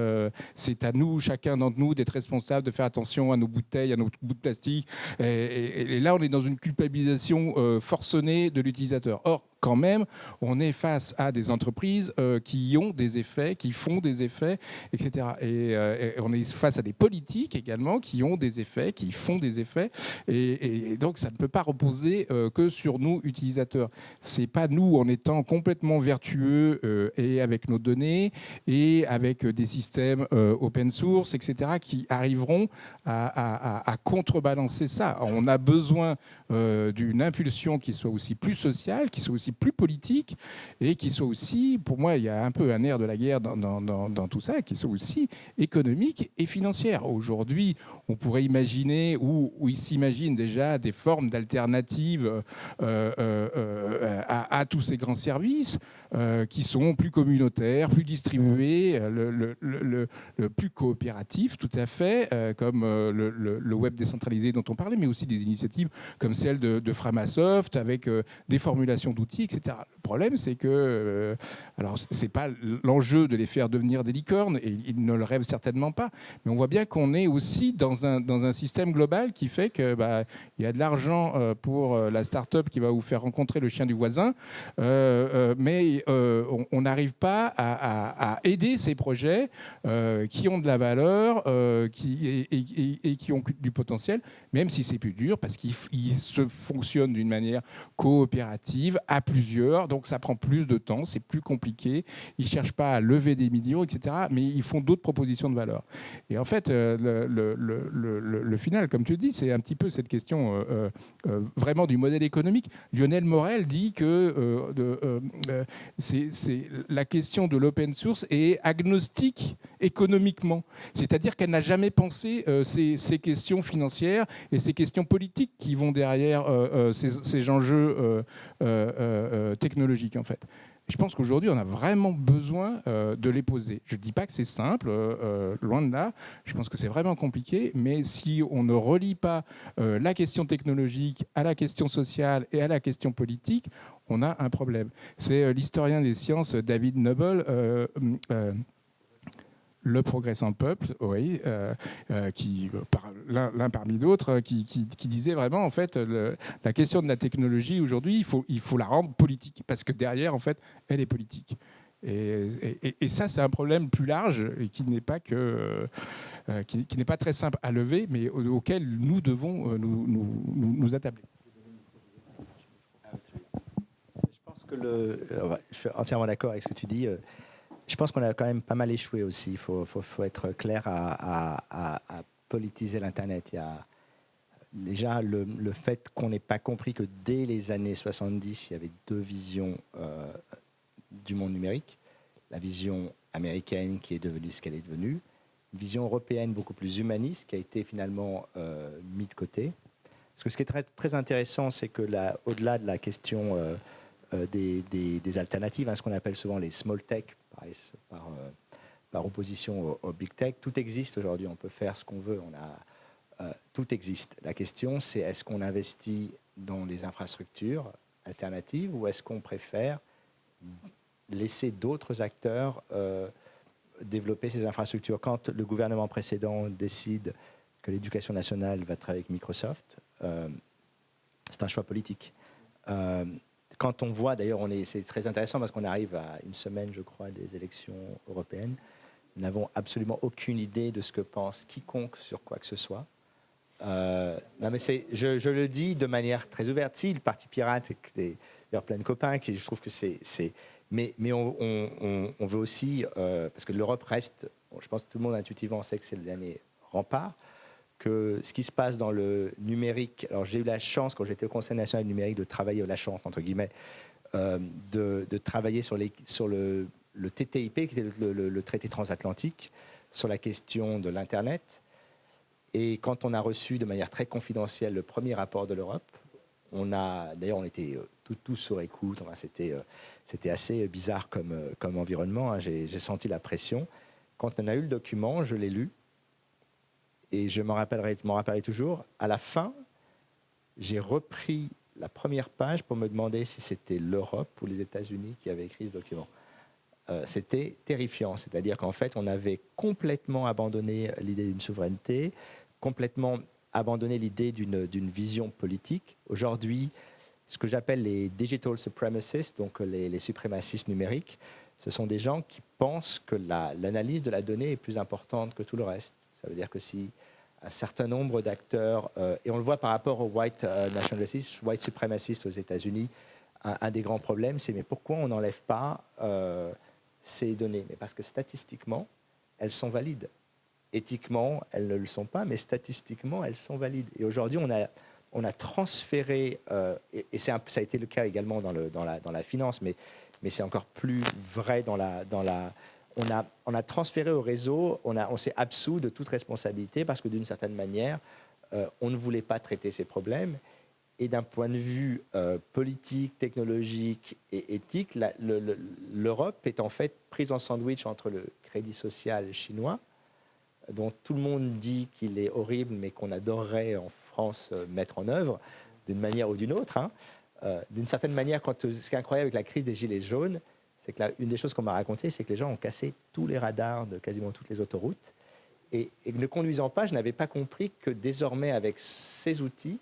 [SPEAKER 5] C'est à nous, chacun d'entre nous, d'être responsable, de faire attention à nos bouteilles, à nos bouts de plastique. Et là, on est dans une culpabilisation forcenée de l'utilisateur. Or, quand même, on est face à des entreprises qui ont des effets, qui font des effets, etc. Et on est face à des politiques également qui ont des effets, qui font des effets. Et donc, ça ne peut pas reposer que sur nous, utilisateurs. C'est pas nous, en étant complètement vertueux et avec nos données et avec des systèmes open source, etc., qui arriveront à contrebalancer ça. On a besoin d'une impulsion qui soit aussi plus sociale, qui soit aussi plus politique et qui soit aussi, pour moi, il y a un peu un air de la guerre dans tout ça, qui soit aussi économique et financière. Aujourd'hui, on pourrait imaginer, ou ils s'imaginent déjà des formes d'alternatives à tous ces grands services qui sont plus communautaires, plus distribués, plus coopératifs, tout à fait, comme le web décentralisé dont on parlait, mais aussi des initiatives comme celle de Framasoft, avec des formulations d'outils, etc. Le problème, c'est que, alors, c'est pas l'enjeu de les faire devenir des licornes, et ils ne le rêvent certainement pas, mais on voit bien qu'on est aussi dans un système global qui fait que il y a de l'argent pour la start-up qui va vous faire rencontrer le chien du voisin, mais on n'arrive pas à aider ces projets qui ont de la valeur et qui ont du potentiel, même si c'est plus dur, parce qu'ils se fonctionnent d'une manière coopérative, à plusieurs, donc ça prend plus de temps, c'est plus compliqué, ils ne cherchent pas à lever des millions, etc., mais ils font d'autres propositions de valeur. Et en fait, le final, comme tu dis, c'est un petit peu cette question vraiment du modèle économique. Lionel Morel dit que c'est la question de l'open source est agnostique économiquement. C'est-à-dire qu'elle n'a jamais pensé ces questions financières et ces questions politiques qui vont derrière ces enjeux technologiques, en fait. Je pense qu'aujourd'hui, on a vraiment besoin de les poser. Je ne dis pas que c'est simple, loin de là. Je pense que c'est vraiment compliqué, mais si on ne relie pas la question technologique à la question sociale et à la question politique, on a un problème. C'est l'historien des sciences David Noble, Le progrès sans peuple, oui, qui, l'un parmi d'autres, qui disait vraiment, en fait, la question de la technologie aujourd'hui, il faut la rendre politique, parce que derrière, en fait, elle est politique. Et ça, c'est un problème plus large et qui n'est pas qui n'est pas très simple à lever, mais auquel nous devons nous attabler.
[SPEAKER 6] Je pense que je suis entièrement d'accord avec ce que tu dis. Je pense qu'on a quand même pas mal échoué aussi. Il faut être clair à politiser l'Internet. déjà, le fait qu'on n'ait pas compris que dès les années 70, il y avait deux visions du monde numérique. La vision américaine qui est devenue ce qu'elle est devenue, une vision européenne beaucoup plus humaniste qui a été finalement mise de côté. Parce que ce qui est très, très intéressant, c'est que au-delà de la question des alternatives, ce qu'on appelle souvent les small tech, par opposition au big tech, tout existe aujourd'hui, on peut faire ce qu'on veut, tout existe. La question, c'est est-ce qu'on investit dans les infrastructures alternatives ou est-ce qu'on préfère laisser d'autres acteurs développer ces infrastructures. Quand le gouvernement précédent décide que l'éducation nationale va travailler avec Microsoft, c'est un choix politique. Quand on voit, d'ailleurs, c'est très intéressant parce qu'on arrive à une semaine, je crois, des élections européennes. Nous n'avons absolument aucune idée de ce que pense quiconque sur quoi que ce soit. Non, mais je le dis de manière très ouverte. Si le Parti Pirate, il y a plein de copains qui je trouve que c'est mais on veut aussi parce que l'Europe reste, je pense que tout le monde intuitivement sait que c'est le dernier rempart, que ce qui se passe dans le numérique. Alors j'ai eu la chance quand j'étais au Conseil national du numérique de travailler, la chance entre guillemets, de travailler sur le TTIP, qui était le traité transatlantique, sur la question de l'Internet. Et quand on a reçu de manière très confidentielle le premier rapport de l'Europe, d'ailleurs on était tous sur écoute, enfin, c'était assez bizarre comme environnement, hein. J'ai senti la pression. Quand on a eu le document, je l'ai lu, et je m'en rappellerai toujours. À la fin, j'ai repris la première page pour me demander si c'était l'Europe ou les États-Unis qui avaient écrit ce document. C'était terrifiant, c'est-à-dire qu'en fait, on avait complètement abandonné l'idée d'une souveraineté, complètement abandonné l'idée d'une vision politique. Aujourd'hui, ce que j'appelle les digital supremacists, donc les suprémacistes numériques, ce sont des gens qui pensent que l'analyse de la donnée est plus importante que tout le reste. Ça veut dire que si un certain nombre d'acteurs, et on le voit par rapport aux white nationalists, white supremacistes aux États-Unis, un des grands problèmes, c'est mais pourquoi on n'enlève pas ces données? Mais parce que statistiquement, elles sont valides. Éthiquement, elles ne le sont pas, mais statistiquement, elles sont valides. Et aujourd'hui, on a transféré, et ça a été le cas également dans la finance, mais c'est encore plus vrai on a transféré au réseau, on s'est absous de toute responsabilité parce que d'une certaine manière, on ne voulait pas traiter ces problèmes. Et d'un point de vue politique, technologique et éthique, l'Europe est en fait prise en sandwich entre le crédit social chinois, dont tout le monde dit qu'il est horrible, mais qu'on adorerait en France mettre en œuvre d'une manière ou d'une autre. Hein. D'une certaine manière, ce qui est incroyable avec la crise des Gilets jaunes, c'est que une des choses qu'on m'a racontées, c'est que les gens ont cassé tous les radars de quasiment toutes les autoroutes. Et ne conduisant pas, je n'avais pas compris que désormais, avec ces outils,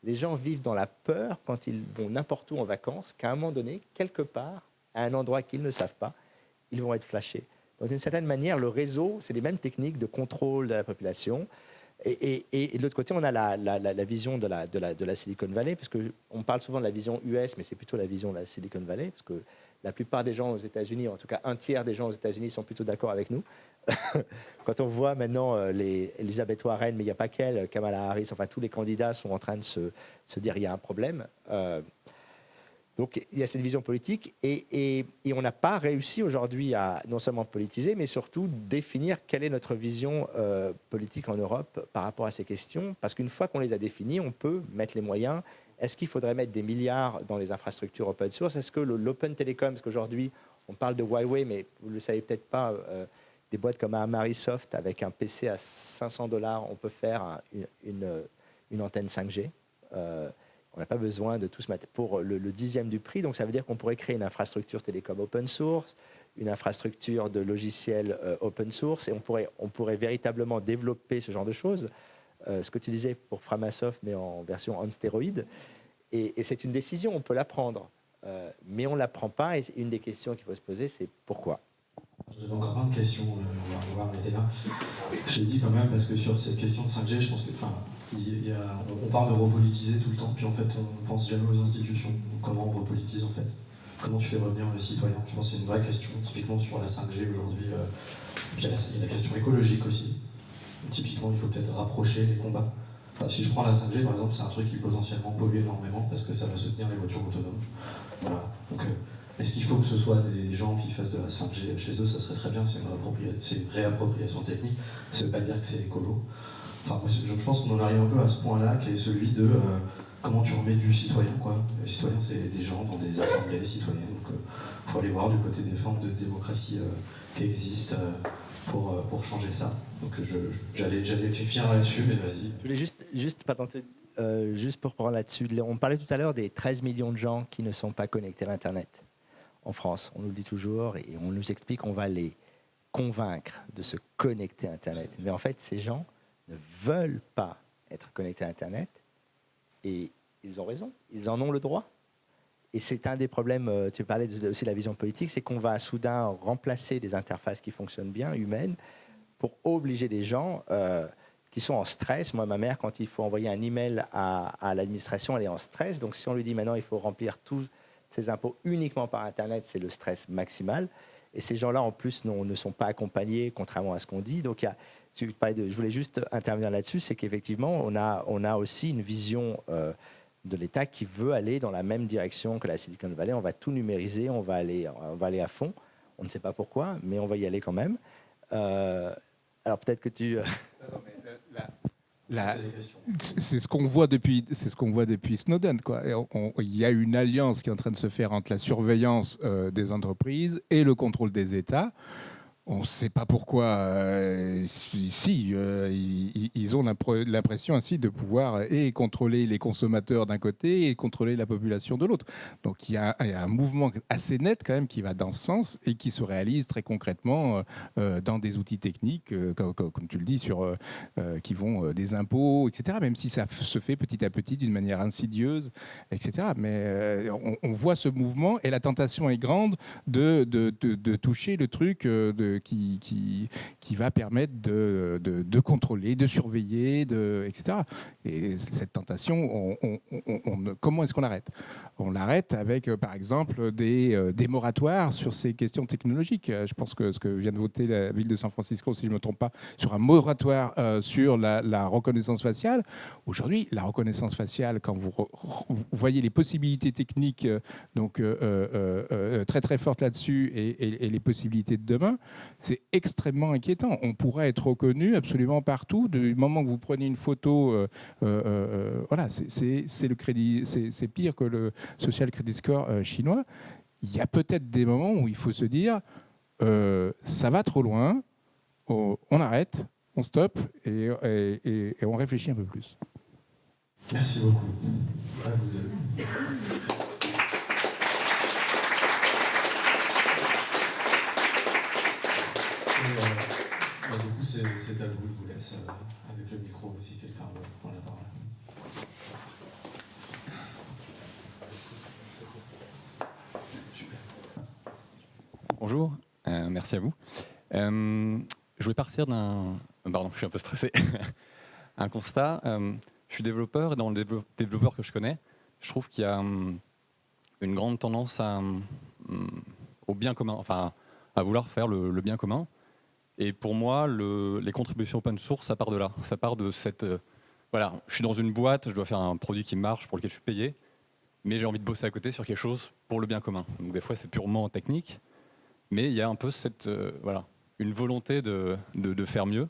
[SPEAKER 6] les gens vivent dans la peur quand ils vont n'importe où en vacances, qu'à un moment donné, quelque part, à un endroit qu'ils ne savent pas, ils vont être flashés. Donc, d'une certaine manière, le réseau, c'est les mêmes techniques de contrôle de la population. Et de l'autre côté, on a la vision de la Silicon Valley, parce qu'on parle souvent de la vision US, mais c'est plutôt la vision de la Silicon Valley, parce que la plupart des gens aux États-Unis, en tout cas un tiers des gens aux États-Unis, sont plutôt d'accord avec nous. Quand on voit maintenant Elizabeth Warren, mais il n'y a pas qu'elle, Kamala Harris, enfin tous les candidats sont en train de se dire il y a un problème. Donc il y a cette vision politique et on n'a pas réussi aujourd'hui à non seulement politiser, mais surtout définir quelle est notre vision politique en Europe par rapport à ces questions. Parce qu'une fois qu'on les a définies, on peut mettre les moyens. Est-ce qu'il faudrait mettre des milliards dans les infrastructures open source? Est-ce que l'open telecom, parce qu'aujourd'hui on parle de Huawei, mais vous ne le savez peut-être pas, des boîtes comme Amarisoft, avec un PC à $500, on peut faire une antenne 5G. On n'a pas besoin de tout se mettre pour le dixième du prix. Donc ça veut dire qu'on pourrait créer une infrastructure télécom open source, une infrastructure de logiciels open source, et on pourrait véritablement développer ce genre de choses. Ce que tu disais pour Framasoft, mais en version on stéroïde. Et c'est une décision, on peut la prendre. Mais on ne la prend pas. Et une des questions qu'il faut se poser, c'est pourquoi?
[SPEAKER 4] J'avais encore plein de questions, on va arrêter là. Je l'ai dit quand même, parce que sur cette question de 5G, je pense que, on parle de repolitiser tout le temps, puis en fait on pense jamais aux institutions. Donc, comment on repolitise en fait? Comment tu fais revenir le citoyen? Je pense que c'est une vraie question, typiquement sur la 5G aujourd'hui. Puis il y a la question écologique aussi. Typiquement, il faut peut-être rapprocher les combats. Si je prends la 5G par exemple, c'est un truc qui potentiellement pollue énormément parce que ça va soutenir les voitures autonomes. Voilà. Donc, est-ce qu'il faut que ce soit des gens qui fassent de la 5G chez eux? Ça serait très bien, c'est une réappropriation technique. Ça ne veut pas dire que c'est écolo. Enfin, je pense qu'on en arrive un peu à ce point-là, qui est celui de comment tu remets du citoyen, quoi. Les citoyens, c'est des gens dans des assemblées citoyennes. Donc, faut aller voir du côté des formes de démocratie qui existent pour changer ça. Donc, j'allais finir là-dessus, mais vas-y.
[SPEAKER 6] Je voulais juste pour prendre là-dessus. On parlait tout à l'heure des 13 millions de gens qui ne sont pas connectés à l'Internet en France. On nous le dit toujours et on nous explique qu'on va les convaincre de se connecter à Internet. Mais en fait, ces gens ne veulent pas être connectés à Internet et ils ont raison, ils en ont le droit. Et c'est un des problèmes, tu parlais aussi de la vision politique, c'est qu'on va soudain remplacer des interfaces qui fonctionnent bien, humaines, pour obliger les gens qui sont en stress. Moi, ma mère, quand il faut envoyer un email à l'administration, elle est en stress. Donc si on lui dit maintenant il faut remplir tous ses impôts uniquement par Internet, c'est le stress maximal. Et ces gens-là, en plus, ne sont pas accompagnés, contrairement à ce qu'on dit. Donc je voulais juste intervenir là-dessus, c'est qu'effectivement, on a aussi une vision de l'État qui veut aller dans la même direction que la Silicon Valley. On va tout numériser, on va aller à fond. On ne sait pas pourquoi, mais on va y aller quand même. Alors peut-être que tu...
[SPEAKER 5] C'est ce qu'on voit depuis Snowden, quoi. Il y a une alliance qui est en train de se faire entre la surveillance des entreprises et le contrôle des États. On ne sait pas pourquoi. Ils ont l'impression ainsi de pouvoir et contrôler les consommateurs d'un côté et contrôler la population de l'autre. Donc il y a un mouvement assez net quand même qui va dans ce sens et qui se réalise très concrètement dans des outils techniques, comme tu le dis, qui vont des impôts, etc. Même si ça se fait petit à petit d'une manière insidieuse, etc. Mais on voit ce mouvement et la tentation est grande de toucher le truc qui va permettre de contrôler, de surveiller, etc. Et cette tentation, comment est-ce qu'on l'arrête? On l'arrête avec, par exemple, des moratoires sur ces questions technologiques. Je pense que ce que vient de voter la ville de San Francisco, si je ne me trompe pas, sur un moratoire sur la reconnaissance faciale. Aujourd'hui, la reconnaissance faciale, quand vous voyez les possibilités techniques très très fortes là-dessus et les possibilités de demain, c'est extrêmement inquiétant. On pourrait être reconnu absolument partout. Du moment que vous prenez une photo, voilà, c'est le crédit, c'est pire que le social credit score chinois. Il y a peut-être des moments où il faut se dire, ça va trop loin, on arrête, on stoppe et on réfléchit un peu plus.
[SPEAKER 4] Merci beaucoup. À vous deux. Du coup, c'est à vous, je vous laisse avec le micro si quelqu'un veut prendre la parole.
[SPEAKER 7] Bonjour, merci à vous. Je voulais partir d'un... Pardon, je suis un peu stressé. Un constat. Je suis développeur et dans le développeur que je connais, je trouve qu'il y a une grande tendance au bien commun, enfin à vouloir faire le bien commun. Et pour moi, les contributions open source, ça part de là. Ça part de cette... voilà, je suis dans une boîte, je dois faire un produit qui marche, pour lequel je suis payé, mais j'ai envie de bosser à côté sur quelque chose pour le bien commun. Donc des fois, c'est purement technique, mais il y a un peu cette... voilà, une volonté de faire mieux.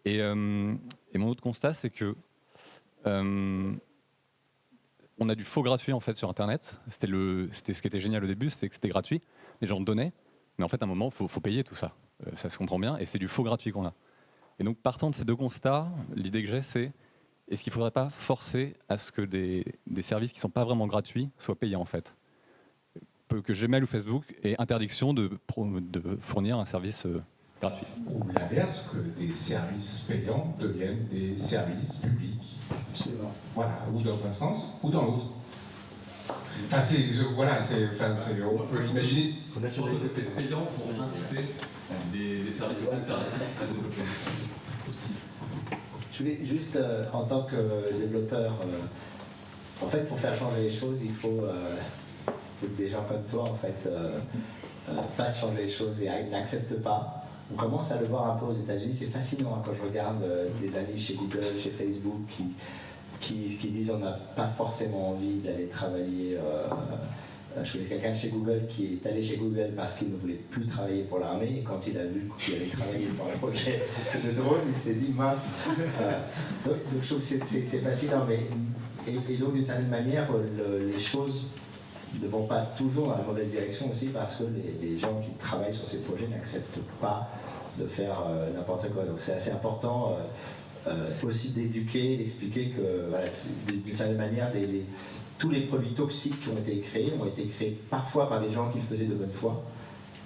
[SPEAKER 7] Et mon autre constat, c'est que on a du faux gratuit en fait sur Internet. C'était ce qui était génial au début, c'était que c'était gratuit. Les gens donnaient, mais en fait, à un moment, il faut payer tout ça. Ça se comprend bien, et c'est du faux gratuit qu'on a. Et donc, partant de ces deux constats, l'idée que j'ai, c'est est-ce qu'il ne faudrait pas forcer à ce que des services qui ne sont pas vraiment gratuits soient payants en fait? Que Gmail ou Facebook ait interdiction de fournir un service gratuit.
[SPEAKER 5] Ou l'inverse, que des services payants deviennent des services publics.
[SPEAKER 4] Absolument.
[SPEAKER 5] Voilà, ou dans un sens, ou dans l'autre. Enfin, on peut l'imaginer.
[SPEAKER 8] Je pense que c'est payant pour inciter des services alternatifs à développer aussi.
[SPEAKER 6] Je voulais juste, en tant que développeur, en fait, pour faire changer les choses, il faut que des gens comme toi, en fait, fassent changer les choses et n'acceptent pas on commence à le voir un peu aux États-Unis. C'est fascinant hein, quand je regarde des amis chez Google, chez Facebook qui disent on n'a pas forcément envie d'aller travailler. Je connais quelqu'un chez Google qui est allé chez Google parce qu'il ne voulait plus travailler pour l'armée, et quand il a vu qu'il allait travailler pour un projet de drone, il s'est dit mince. Donc je trouve que c'est fascinant, mais et donc d'une certaine manière, les choses ne vont pas toujours dans la mauvaise direction aussi, parce que les gens qui travaillent sur ces projets n'acceptent pas de faire n'importe quoi. Donc c'est assez important aussi d'éduquer, d'expliquer que voilà, d'une certaine manière, tous les produits toxiques qui ont été créés parfois par des gens qui le faisaient de bonne foi,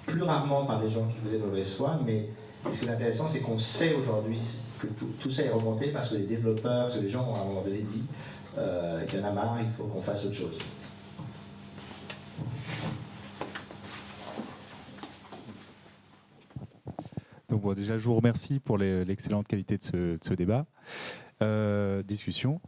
[SPEAKER 6] plus rarement par des gens qui le faisaient de mauvaise foi, mais ce qui est intéressant, c'est qu'on sait aujourd'hui que tout ça est remonté parce que les développeurs, que les gens ont à un moment donné dit qu'il y en a marre, il faut qu'on fasse autre chose.
[SPEAKER 5] Donc bon, déjà, je vous remercie pour l'excellente qualité de ce débat, discussion.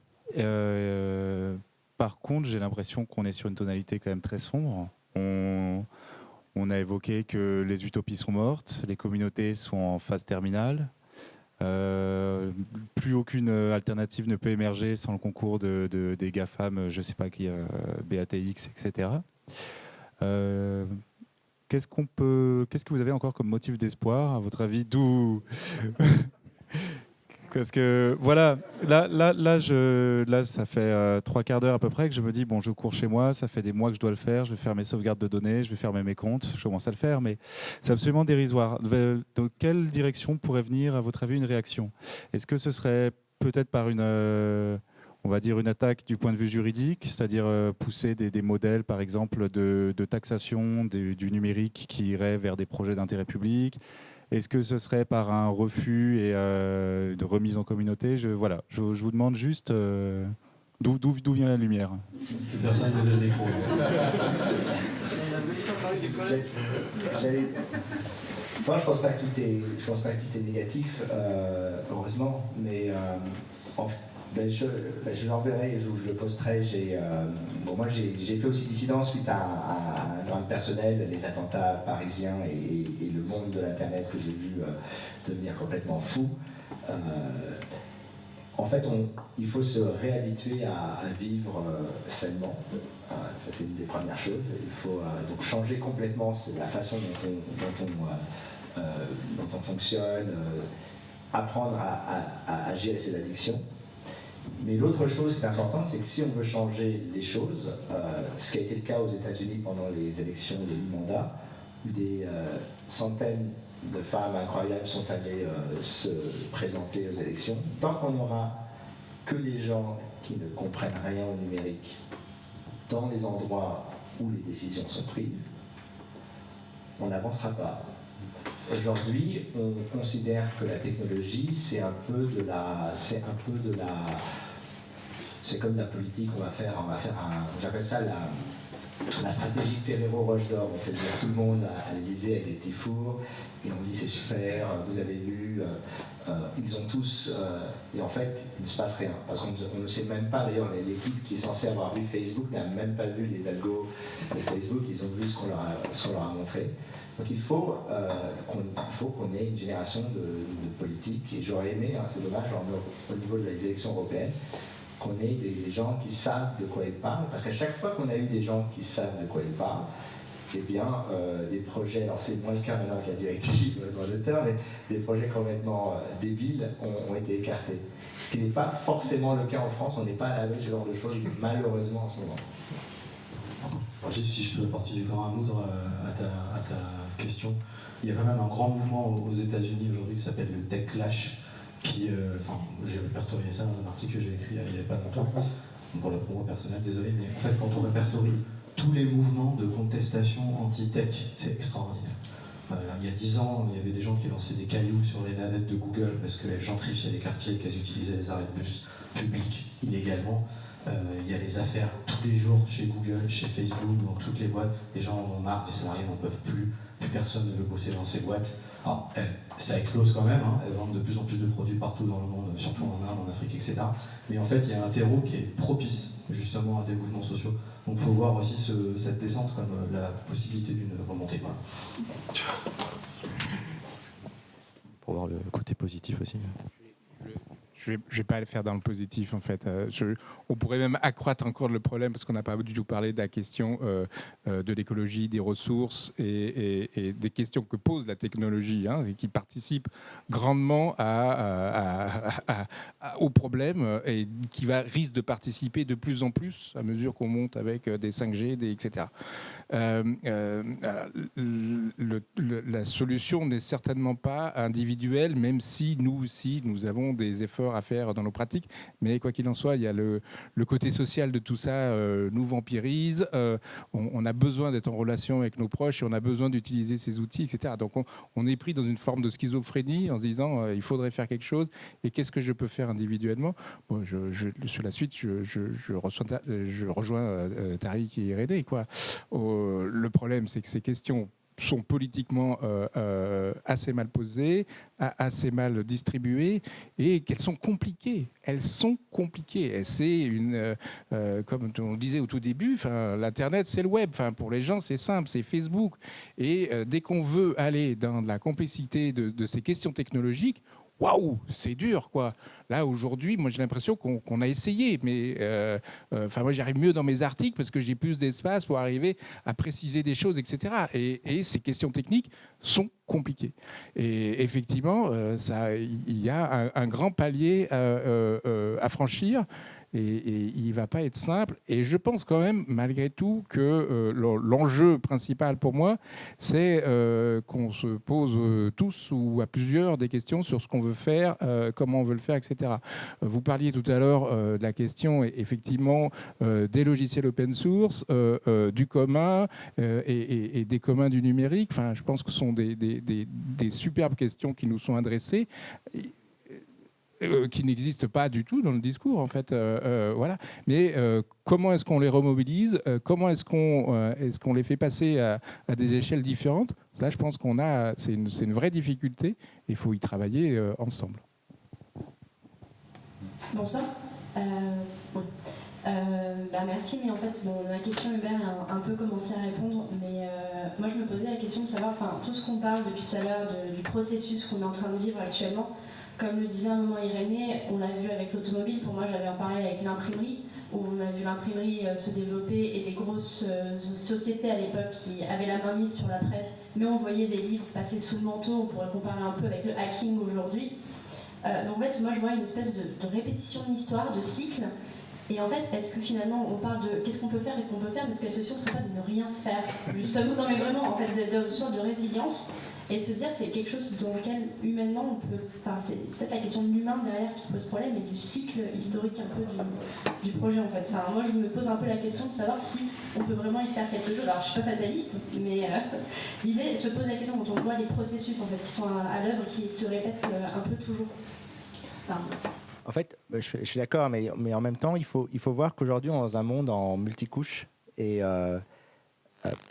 [SPEAKER 5] Par contre, j'ai l'impression qu'on est sur une tonalité quand même très sombre. On a évoqué que les utopies sont mortes, les communautés sont en phase terminale. Plus aucune alternative ne peut émerger sans le concours des GAFAM, je ne sais pas qui, BATX, etc. Qu'est-ce que vous avez encore comme motif d'espoir, à votre avis? D'où Parce que voilà, là, ça fait 3 quarts d'heure à peu près que je me dis bon, je cours chez moi, ça fait des mois que je dois le faire, je vais faire mes sauvegardes de données, je vais faire mes comptes, je commence à le faire, mais c'est absolument dérisoire. Dans quelle direction pourrait venir, à votre avis, une réaction? Est-ce que ce serait peut-être par on va dire une attaque du point de vue juridique, c'est-à-dire pousser des modèles, par exemple, de taxation du numérique qui irait vers des projets d'intérêt public? Est-ce que ce serait par un refus et de remise en communauté? Je vous demande juste d'où vient la lumière.
[SPEAKER 4] Personne ne donne l'écho.
[SPEAKER 6] Moi, je pense pas que tout est négatif, heureusement, mais je l'enverrai et je le posterai. Moi, j'ai fait aussi dissidence suite à un drame personnel, les attentats parisiens et le monde de l'Internet que j'ai vu devenir complètement fou. En fait, il faut se réhabituer à vivre sainement. Ça, c'est une des premières choses. Il faut donc changer complètement la façon dont on fonctionne, apprendre à agir avec ses addictions. Mais l'autre chose qui est importante, c'est que si on veut changer les choses, ce qui a été le cas aux États-Unis pendant les élections de mi-mandat, où des centaines de femmes incroyables sont allées se présenter aux élections, tant qu'on n'aura que des gens qui ne comprennent rien au numérique dans les endroits où les décisions sont prises, on n'avancera pas. Aujourd'hui, on considère que la technologie, c'est comme de la politique. J'appelle ça la stratégie Ferrero-Roche d'Or. On fait venir tout le monde à l'Élysée avec des petits fours, et on dit c'est super, vous avez vu, ils ont tous, et en fait, il ne se passe rien. Parce qu'on ne sait même pas, d'ailleurs, l'équipe qui est censée avoir vu Facebook n'a même pas vu les algos de Facebook, ils ont vu ce qu'on leur a montré. Donc il faut qu'on ait une génération de politiques, et j'aurais aimé, c'est dommage, au niveau des élections européennes, qu'on ait des gens qui savent de quoi ils parlent, parce qu'à chaque fois qu'on a eu des gens qui savent de quoi ils parlent, eh bien, des projets, alors c'est moins le cas maintenant avec la directive droit d'auteur, mais des projets complètement débiles ont été écartés. Ce qui n'est pas forcément le cas en France, on n'est pas à l'abri de ce genre de choses, malheureusement en ce moment.
[SPEAKER 4] Alors, juste si je peux apporter du grain à moudre à ta question, il y a quand même un grand mouvement aux États-Unis aujourd'hui qui s'appelle le Tech Clash, qui, j'ai répertorié ça dans un article que j'ai écrit il n'y a pas longtemps, pour la promo personnelle, désolé, mais en fait quand on répertorie tous les mouvements de contestation anti-tech, c'est extraordinaire. Il y a 10 ans, il y avait des gens qui lançaient des cailloux sur les navettes de Google parce qu'elles gentrifiaient les quartiers, qu'elles utilisaient les arrêts de bus publics illégalement. Il y a des affaires tous les jours chez Google, chez Facebook, dans toutes les boîtes. Les gens en ont marre, les salariés n'en peuvent plus personne ne veut bosser dans ces boîtes. Alors, ça explose quand même, elles vendent de plus en plus de produits partout dans le monde, surtout en Inde, en Afrique, etc. Mais en fait, il y a un terreau qui est propice justement à des mouvements sociaux. Donc il faut voir aussi cette descente comme la possibilité d'une remontée. Voilà.
[SPEAKER 6] pour voir le côté positif aussi.
[SPEAKER 5] Je vais pas le faire dans le positif, en fait. On pourrait même accroître encore le problème, parce qu'on n'a pas du tout parlé de la question de l'écologie, des ressources et des questions que pose la technologie, hein, et qui participent grandement au problème et qui risque de participer de plus en plus à mesure qu'on monte avec des 5G, etc. La solution n'est certainement pas individuelle, même si nous aussi, nous avons des efforts à faire dans nos pratiques. Mais quoi qu'il en soit, il y a le côté social de tout ça nous vampirise. On a besoin d'être en relation avec nos proches et on a besoin d'utiliser ces outils, etc. Donc on est pris dans une forme de schizophrénie en se disant il faudrait faire quelque chose et qu'est-ce que je peux faire individuellement. Bon, sur la suite, je rejoins Tariq et Irénée, quoi. Le problème, c'est que ces questions sont politiquement assez mal posées, assez mal distribuées, et qu'elles sont compliquées. Elles sont compliquées. Et c'est comme on disait au tout début, l'Internet, c'est le web. Pour les gens, c'est simple, c'est Facebook. Et dès qu'on veut aller dans la complexité de ces questions technologiques, waouh, c'est dur, quoi. Là, aujourd'hui, moi, j'ai l'impression qu'on a essayé, mais moi, j'arrive mieux dans mes articles parce que j'ai plus d'espace pour arriver à préciser des choses, etc. Et ces questions techniques sont compliquées. Et effectivement, il y a un grand palier à franchir. Et il ne va pas être simple. Et je pense quand même, malgré tout, que l'enjeu principal pour moi, c'est qu'on se pose tous ou à plusieurs des questions sur ce qu'on veut faire, comment on veut le faire, etc. Vous parliez tout à l'heure de la question, effectivement, des logiciels open source, du commun et des communs du numérique. Enfin, je pense que ce sont des superbes questions qui nous sont adressées. Qui n'existent pas du tout dans le discours, en fait. Voilà. Mais comment est-ce qu'on les remobilise ? Comment est-ce qu'on les fait passer à des échelles différentes ? Là, je pense c'est une vraie difficulté. Il faut y travailler ensemble.
[SPEAKER 9] Bonsoir. Oui. Merci, mais en fait, la question, Hubert a un peu commencé à répondre, mais moi, je me posais la question de savoir, tout ce qu'on parle depuis tout à l'heure du processus qu'on est en train de vivre actuellement. Comme le disait un moment Irénée, on l'a vu avec l'automobile. Pour moi, j'avais un parallèle avec l'imprimerie, où on a vu l'imprimerie se développer et des grosses sociétés à l'époque qui avaient la main mise sur la presse, mais on voyait des livres passer sous le manteau. On pourrait comparer un peu avec le hacking aujourd'hui. Donc en fait, moi, je vois une espèce de répétition de l'histoire, de cycle. Et en fait, est-ce que finalement, on parle de qu'est-ce qu'on peut faire, est-ce qu'on peut faire, parce que la solution ne serait pas de ne rien faire, justement, non mais vraiment, en fait, de sorte de résilience. Et se dire c'est quelque chose dans lequel humainement on peut. C'est peut-être la question de l'humain derrière qui pose problème et du cycle historique un peu du projet en fait. Moi je me pose un peu la question de savoir si on peut vraiment y faire quelque chose. Alors je suis pas fataliste, mais l'idée se pose la question quand on voit les processus en fait qui sont à l'œuvre qui se répètent un peu toujours.
[SPEAKER 6] En fait, je suis d'accord, mais en même temps il faut voir qu'aujourd'hui on est dans un monde en multicouche et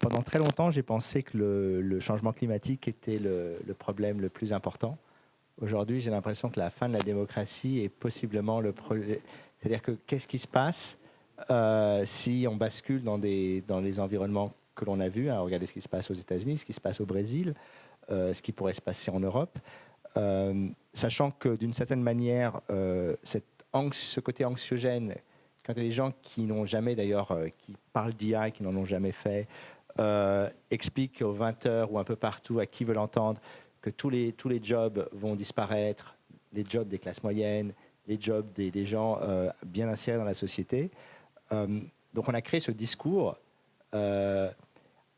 [SPEAKER 6] pendant très longtemps, j'ai pensé que le changement climatique était le problème le plus important. Aujourd'hui, j'ai l'impression que la fin de la démocratie est possiblement le projet. C'est-à-dire que qu'est-ce qui se passe si on bascule dans les environnements que l'on a vus, hein, regardez ce qui se passe aux États-Unis, ce qui se passe au Brésil, ce qui pourrait se passer en Europe, sachant que d'une certaine manière, ce côté anxiogène, quand il y a des gens qui n'ont jamais, d'ailleurs, qui parlent d'IA et qui n'en ont jamais fait, expliquent aux 20h ou un peu partout à qui veut l'entendre que tous les jobs vont disparaître, les jobs des classes moyennes, les jobs des gens bien insérés dans la société. Donc on a créé ce discours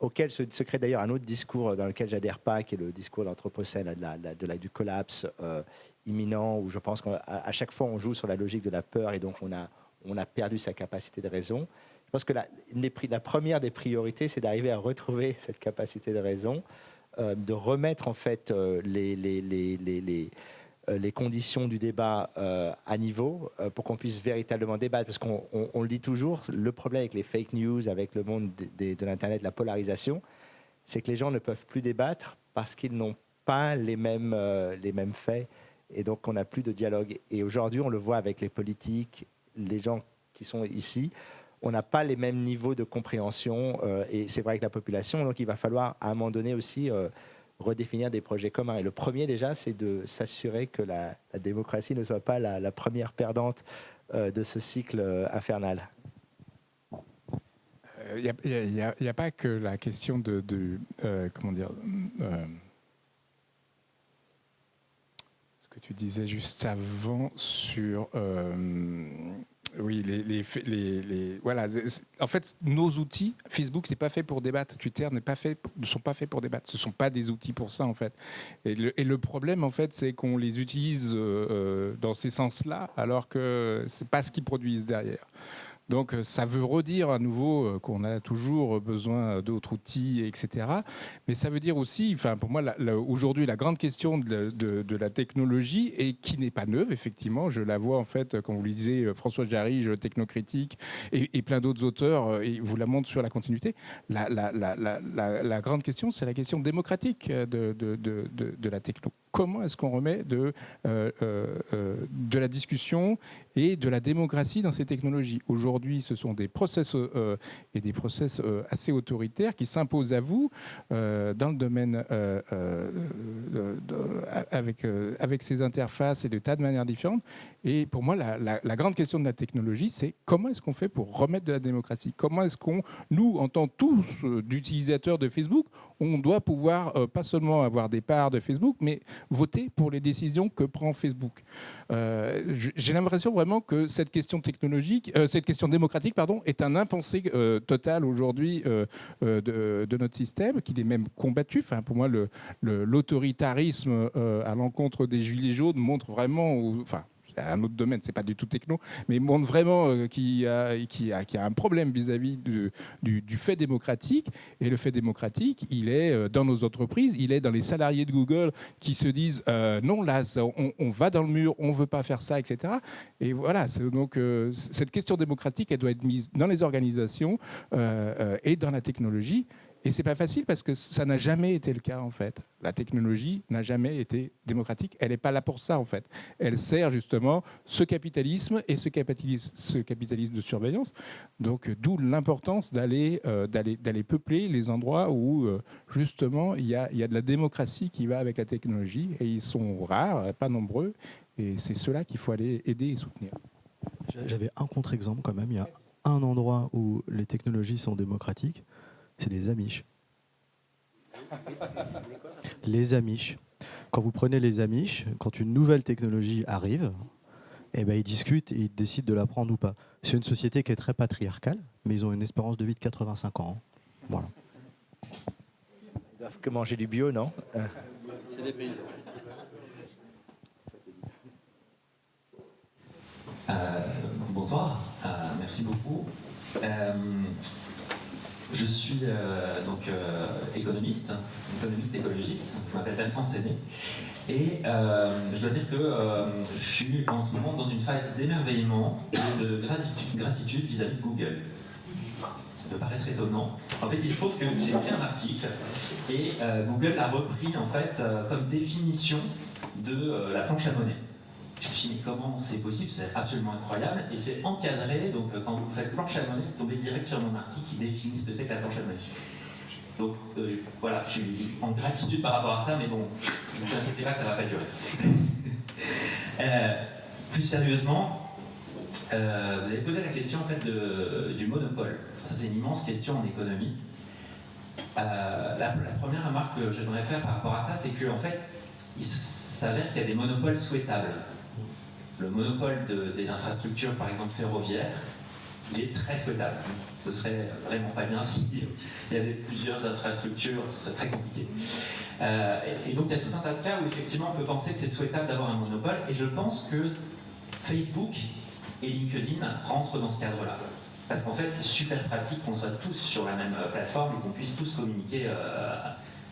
[SPEAKER 6] auquel se crée d'ailleurs un autre discours dans lequel j'adhère pas, qui est le discours de l'anthropocène, du collapse imminent, où je pense qu'à chaque fois on joue sur la logique de la peur et donc on a perdu sa capacité de raison. Je pense que la première des priorités, c'est d'arriver à retrouver cette capacité de raison, de remettre en fait les conditions du débat à niveau pour qu'on puisse véritablement débattre. Parce qu'on le dit toujours, le problème avec les fake news, avec le monde de l'Internet, la polarisation, c'est que les gens ne peuvent plus débattre parce qu'ils n'ont pas les mêmes faits. Et donc, on n'a plus de dialogue. Et aujourd'hui, on le voit avec les politiques, les gens qui sont ici, on n'a pas les mêmes niveaux de compréhension et c'est vrai que la population, donc il va falloir à un moment donné aussi redéfinir des projets communs. Et le premier déjà, c'est de s'assurer que la démocratie ne soit pas la première perdante de ce cycle infernal.
[SPEAKER 5] Il n'y a pas que la question de comment dire, ce que tu disais juste avant sur oui, voilà. En fait, nos outils, Facebook, c'est pas fait pour débattre. Twitter ne sont pas faits pour débattre. Ce sont pas des outils pour ça, en fait. Et le problème, en fait, c'est qu'on les utilise dans ces sens-là, alors que c'est pas ce qu'ils produisent derrière. Donc ça veut redire à nouveau qu'on a toujours besoin d'autres outils, etc. Mais ça veut dire aussi, enfin, pour moi, aujourd'hui, la grande question de la technologie, et qui n'est pas neuve, effectivement, je la vois en fait, comme vous le disiez, François Jarige, Technocritique, et plein d'autres auteurs, et vous la montrent sur la continuité. La grande question, c'est la question démocratique de la techno. Comment est-ce qu'on remet de la discussion et de la démocratie dans ces technologies? Aujourd'hui, ce sont des process et des process assez autoritaires qui s'imposent à vous dans le domaine avec ces interfaces et de tas de manières différentes. Et pour moi, la grande question de la technologie, c'est comment est-ce qu'on fait pour remettre de la démocratie? Comment est-ce qu'on, nous, en tant tous d'utilisateurs de Facebook, on doit pouvoir pas seulement avoir des parts de Facebook, mais voter pour les décisions que prend Facebook. J'ai l'impression vraiment que cette question technologique, cette question démocratique, pardon, est un impensé total aujourd'hui de notre système, qu'il est même combattu. Enfin, pour moi, l'autoritarisme à l'encontre des Gilets jaunes montre vraiment, enfin, un autre domaine, c'est pas du tout techno, mais montre vraiment qu'il y a un problème vis-à-vis du fait démocratique. Et le fait démocratique, il est dans nos entreprises, il est dans les salariés de Google qui se disent non, là, on va dans le mur, on veut pas faire ça, etc. Et voilà, donc cette question démocratique, elle doit être mise dans les organisations et dans la technologie. Et c'est pas facile parce que ça n'a jamais été le cas en fait. La technologie n'a jamais été démocratique. Elle n'est pas là pour ça en fait. Elle sert justement ce capitalisme et ce capitalisme de surveillance. Donc d'où l'importance d'aller peupler les endroits où justement il y a de la démocratie qui va avec la technologie. Et ils sont rares, pas nombreux. Et c'est ceux-là qu'il faut aller aider et soutenir.
[SPEAKER 10] J'avais un contre-exemple quand même. Il y a un endroit où les technologies sont démocratiques. C'est les Amish. Les Amish. Quand vous prenez les Amish, quand une nouvelle technologie arrive, eh ben, ils discutent et ils décident de la prendre ou pas. C'est une société qui est très patriarcale, mais ils ont une espérance de vie de 85 ans. Voilà.
[SPEAKER 6] Ils doivent que manger du bio, non?
[SPEAKER 10] C'est des paysans.
[SPEAKER 11] Bonsoir, merci beaucoup. Je suis économiste écologiste, je m'appelle Bertrand Séné, et je dois dire que je suis en ce moment dans une phase d'émerveillement et de gratitude vis-à-vis de Google. Ça peut paraître étonnant. En fait, il se trouve que j'ai écrit un article et Google l'a repris en fait comme définition de la planche à monnaie. Je me suis dit, mais comment c'est possible? C'est absolument incroyable. Et c'est encadré, donc quand vous faites planche à monnaie, vous tombez direct sur mon article qui définit ce que c'est que la planche à monnaie. Donc voilà, je suis en gratitude par rapport à ça, mais bon, ne vous inquiétez pas que ça ne va pas durer. Plus sérieusement, vous avez posé la question en fait, du monopole. Ça, c'est une immense question en économie. La première remarque que j'aimerais faire par rapport à ça, c'est qu'en fait, il s'avère qu'il y a des monopoles souhaitables. Le monopole des infrastructures, par exemple ferroviaires, il est très souhaitable. Ce serait vraiment pas bien s'il y avait plusieurs infrastructures, ce serait très compliqué. Et donc il y a tout un tas de cas où effectivement on peut penser que c'est souhaitable d'avoir un monopole, et je pense que Facebook et LinkedIn rentrent dans ce cadre-là. Parce qu'en fait c'est super pratique qu'on soit tous sur la même plateforme et qu'on puisse tous communiquer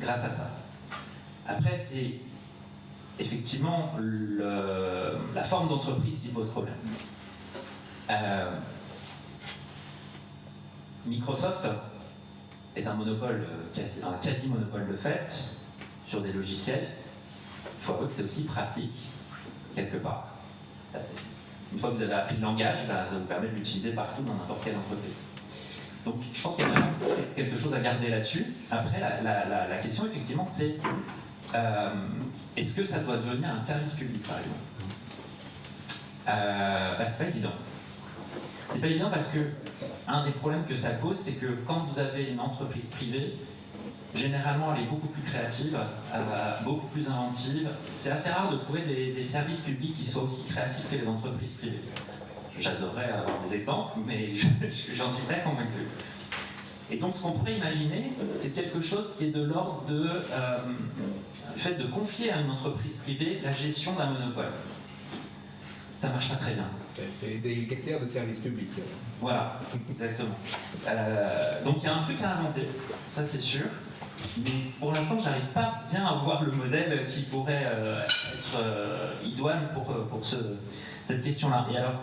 [SPEAKER 11] grâce à ça. Après c'est effectivement la forme d'entreprise qui pose problème. Microsoft est un monopole, un quasi-monopole de fait sur des logiciels. Il faut avouer que c'est aussi pratique, quelque part. Une fois que vous avez appris le langage, ça vous permet de l'utiliser partout dans n'importe quelle entreprise. Donc je pense qu'il y a vraiment quelque chose à garder là-dessus. Après, la question, effectivement, c'est est-ce que ça doit devenir un service public, par exemple? C'est pas évident. C'est pas évident parce que un des problèmes que ça pose, c'est que quand vous avez une entreprise privée, généralement elle est beaucoup plus créative, beaucoup plus inventive. C'est assez rare de trouver des services publics qui soient aussi créatifs que les entreprises privées. J'adorerais avoir des exemples, mais j'en suis très convaincu. Et donc ce qu'on pourrait imaginer, c'est quelque chose qui est de l'ordre de le fait de confier à une entreprise privée la gestion d'un monopole. Ça marche pas très bien.
[SPEAKER 12] C'est les délégataires de services publics.
[SPEAKER 11] Voilà, exactement. Donc il y a un truc à inventer, ça c'est sûr. Mais pour l'instant, j'arrive pas bien à voir le modèle qui pourrait être idoine pour cette question-là. Et alors,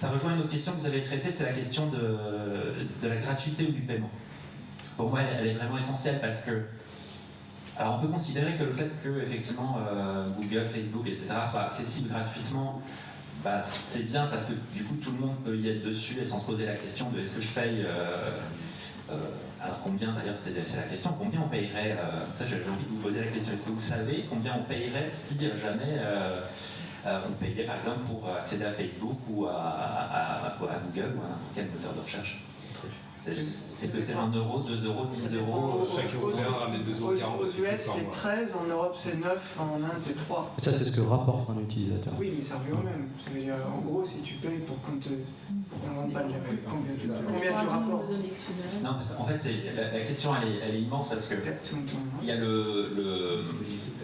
[SPEAKER 11] ça rejoint une autre question que vous avez traitée, c'est la question de la gratuité ou du paiement. Pour moi, elle est vraiment essentielle parce que, alors on peut considérer que le fait que effectivement Google, Facebook, etc. soient accessibles gratuitement, bah, c'est bien parce que du coup tout le monde peut y être dessus et sans se poser la question de est-ce que je paye. Alors combien d'ailleurs, c'est la question, combien on payerait, ça j'avais envie de vous poser la question, est-ce que vous savez combien on payerait si jamais on payait par exemple pour accéder à Facebook ou à Google ou à n'importe quel moteur de recherche? Est-ce que c'est 1 euro, 2 euros, 10 euros?
[SPEAKER 12] Chaque Européen ramène 2,40 €.
[SPEAKER 13] Aux US c'est 13, en Europe c'est 9, en Inde c'est 3.
[SPEAKER 10] Ça, c'est ce que rapporte un utilisateur.
[SPEAKER 13] Oui, mais ça revient au même. C'est-à-dire, en gros, si tu payes pour qu'on ne rende pas combien tu rapportes?
[SPEAKER 11] Non, parce qu'en fait, la question elle est immense parce que il y a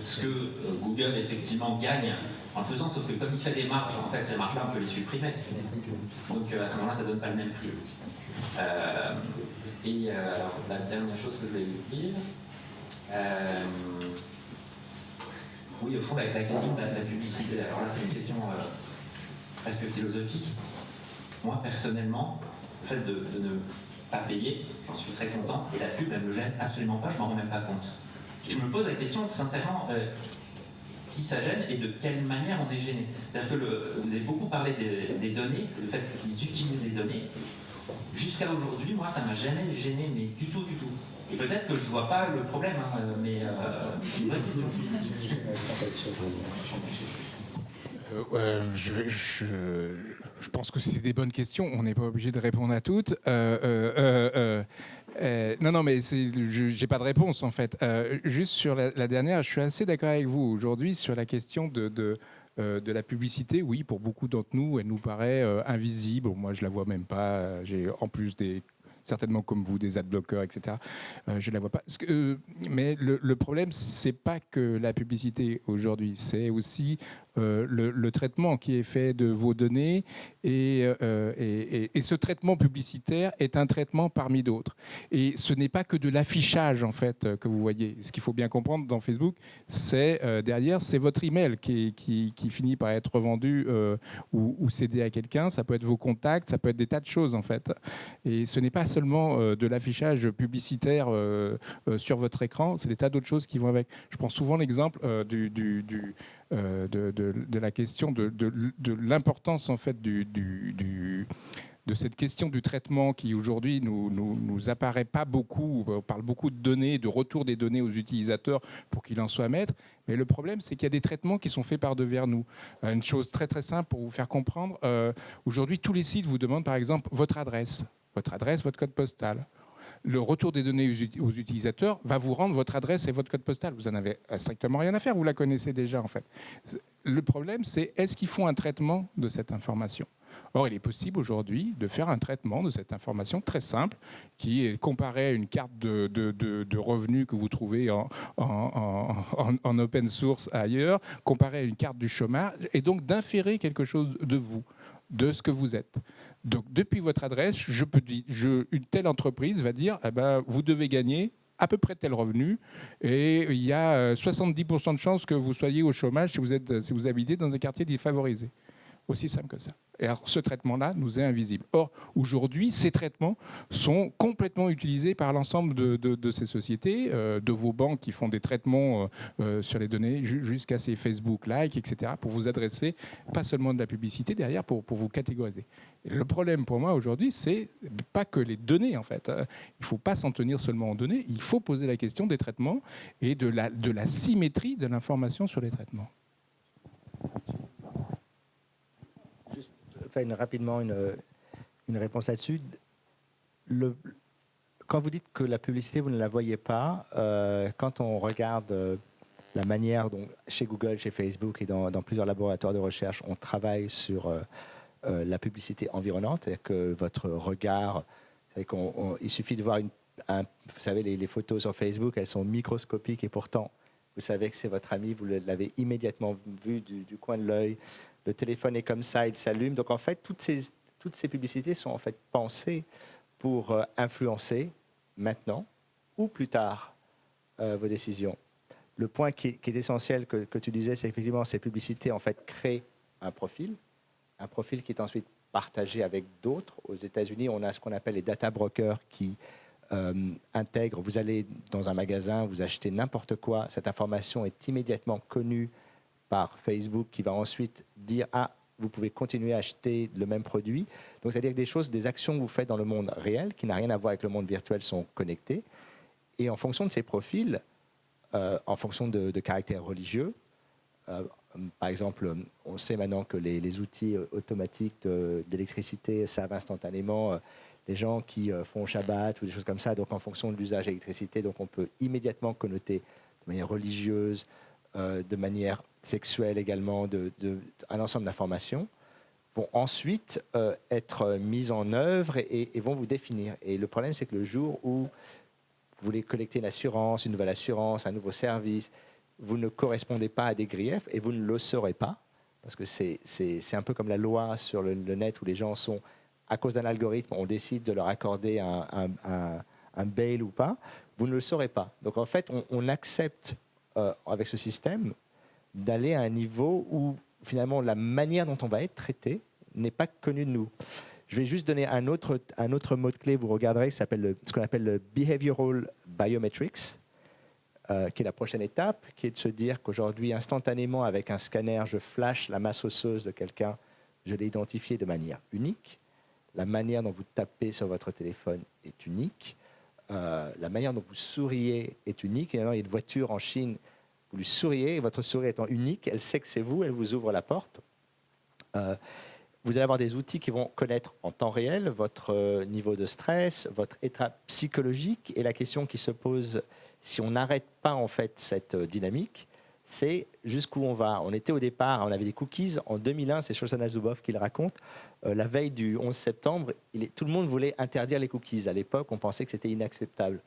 [SPEAKER 11] ce que Google effectivement gagne en le faisant, sauf que comme il fait des marges, en fait, ces marges-là, on peut les supprimer. Donc à ce moment-là, ça ne donne pas le même prix. Alors, la dernière chose que je voulais vous dire, oui, au fond, la question de la publicité. Alors là, c'est une question presque philosophique. Moi, personnellement, le fait de ne pas payer, j'en suis très content, et la pub, elle ne me gêne absolument pas, je m'en rends même pas compte. Je me pose la question, sincèrement, qui ça gêne et de quelle manière on est gêné. C'est-à-dire que vous avez beaucoup parlé des données, le fait qu'ils utilisent les données. Jusqu'à aujourd'hui, moi, ça m'a jamais gêné, mais du tout, du tout. Et peut-être que je vois pas le problème, hein, mais c'est une vraie question.
[SPEAKER 5] Je pense que c'est des bonnes questions. On n'est pas obligé de répondre à toutes. Non, mais j'ai pas de réponse en fait. Juste sur la dernière, je suis assez d'accord avec vous aujourd'hui sur la question de la publicité. Oui, pour beaucoup d'entre nous, elle nous paraît invisible. Moi, je la vois même pas. J'ai en plus certainement comme vous, des adblockers, etc. Je ne la vois pas. Mais le problème, c'est pas que la publicité aujourd'hui, c'est aussi le traitement qui est fait de vos données. Et ce traitement publicitaire est un traitement parmi d'autres. Et ce n'est pas que de l'affichage, en fait, que vous voyez. Ce qu'il faut bien comprendre dans Facebook, c'est derrière, c'est votre email qui finit par être vendu ou cédé à quelqu'un. Ça peut être vos contacts, ça peut être des tas de choses, en fait. Et ce n'est pas seulement de l'affichage publicitaire sur votre écran, c'est des tas d'autres choses qui vont avec. Je prends souvent l'exemple de la question de l'importance en fait de cette question du traitement qui aujourd'hui nous apparaît pas beaucoup. On parle beaucoup de données, de retour des données aux utilisateurs pour qu'il en soit maître. Mais le problème, c'est qu'il y a des traitements qui sont faits par devers nous. Une chose très très simple pour vous faire comprendre. Aujourd'hui, tous les sites vous demandent par exemple votre adresse, votre code postal. Le retour des données aux utilisateurs va vous rendre votre adresse et votre code postal. Vous n'en avez strictement rien à faire, vous la connaissez déjà en fait. Le problème, c'est est-ce qu'ils font un traitement de cette information ? Or, il est possible aujourd'hui de faire un traitement de cette information très simple qui est comparé à une carte de revenus que vous trouvez en open source ailleurs, comparé à une carte du chômage, et donc d'inférer quelque chose de vous, de ce que vous êtes. Donc, depuis votre adresse, une telle entreprise va dire vous devez gagner à peu près tel revenu et il y a 70% de chances que vous soyez au chômage si vous habitez dans un quartier défavorisé. Aussi simple que ça. Et alors, ce traitement-là nous est invisible. Or, aujourd'hui, ces traitements sont complètement utilisés par l'ensemble de ces sociétés, de vos banques qui font des traitements sur les données, jusqu'à ces Facebook Like, etc., pour vous adresser pas seulement de la publicité derrière, pour vous catégoriser. Et le problème pour moi aujourd'hui, c'est pas que les données, en fait. Il ne faut pas s'en tenir seulement aux données, il faut poser la question des traitements et de la symétrie de l'information sur les traitements.
[SPEAKER 6] Rapidement une réponse là-dessus. Quand vous dites que la publicité, vous ne la voyez pas, quand on regarde la manière dont chez Google, chez Facebook et dans plusieurs laboratoires de recherche, on travaille sur la publicité environnante, c'est-à-dire que votre regard, il suffit de voir vous savez, les photos sur Facebook, elles sont microscopiques et pourtant, vous savez que c'est votre ami, vous l'avez immédiatement vu du coin de l'œil. Le téléphone est comme ça, il s'allume. Donc en fait, toutes ces publicités sont en fait pensées pour influencer maintenant ou plus tard vos décisions. Le point qui est essentiel que tu disais, c'est effectivement ces publicités en fait créent un profil qui est ensuite partagé avec d'autres. Aux États-Unis, on a ce qu'on appelle les data brokers qui intègrent. Vous allez dans un magasin, vous achetez n'importe quoi, cette information est immédiatement connue par Facebook qui va ensuite dire « Ah, vous pouvez continuer à acheter le même produit ». Donc, c'est-à-dire que des actions que vous faites dans le monde réel, qui n'a rien à voir avec le monde virtuel, sont connectées. Et en fonction de ces profils, en fonction de caractères religieux, par exemple, on sait maintenant que les outils automatiques d'électricité savent instantanément les gens qui font Shabbat ou des choses comme ça. Donc, en fonction de l'usage d'électricité, donc on peut immédiatement connoter de manière religieuse, de manière sexuelle également, un ensemble d'informations, vont ensuite être mises en œuvre et vont vous définir. Et le problème, c'est que le jour où vous voulez collecter une assurance, une nouvelle assurance, un nouveau service, vous ne correspondez pas à des griefs et vous ne le saurez pas, parce que c'est un peu comme la loi sur le net où les gens sont, à cause d'un algorithme, on décide de leur accorder un bail ou pas, vous ne le saurez pas. Donc en fait, on accepte avec ce système d'aller à un niveau où finalement la manière dont on va être traité n'est pas connue de nous. Je vais juste donner un autre mot-clé, vous regarderez, qui s'appelle ce qu'on appelle le Behavioral Biometrics, qui est la prochaine étape, qui est de se dire qu'aujourd'hui, instantanément, avec un scanner, je flash la masse osseuse de quelqu'un, je l'ai identifié de manière unique. La manière dont vous tapez sur votre téléphone est unique. La manière dont vous souriez est unique. Et maintenant, il y a une voiture en Chine, vous lui souriez, et votre sourire étant unique, elle sait que c'est vous, elle vous ouvre la porte. Vous allez avoir des outils qui vont connaître en temps réel votre niveau de stress, votre état psychologique. Et la question qui se pose, si on n'arrête pas en fait cette dynamique, c'est jusqu'où on va. On était au départ, on avait des cookies. En 2001, c'est Shoshana Zuboff qui le raconte. La veille du 11 septembre, tout le monde voulait interdire les cookies. À l'époque, on pensait que c'était inacceptable.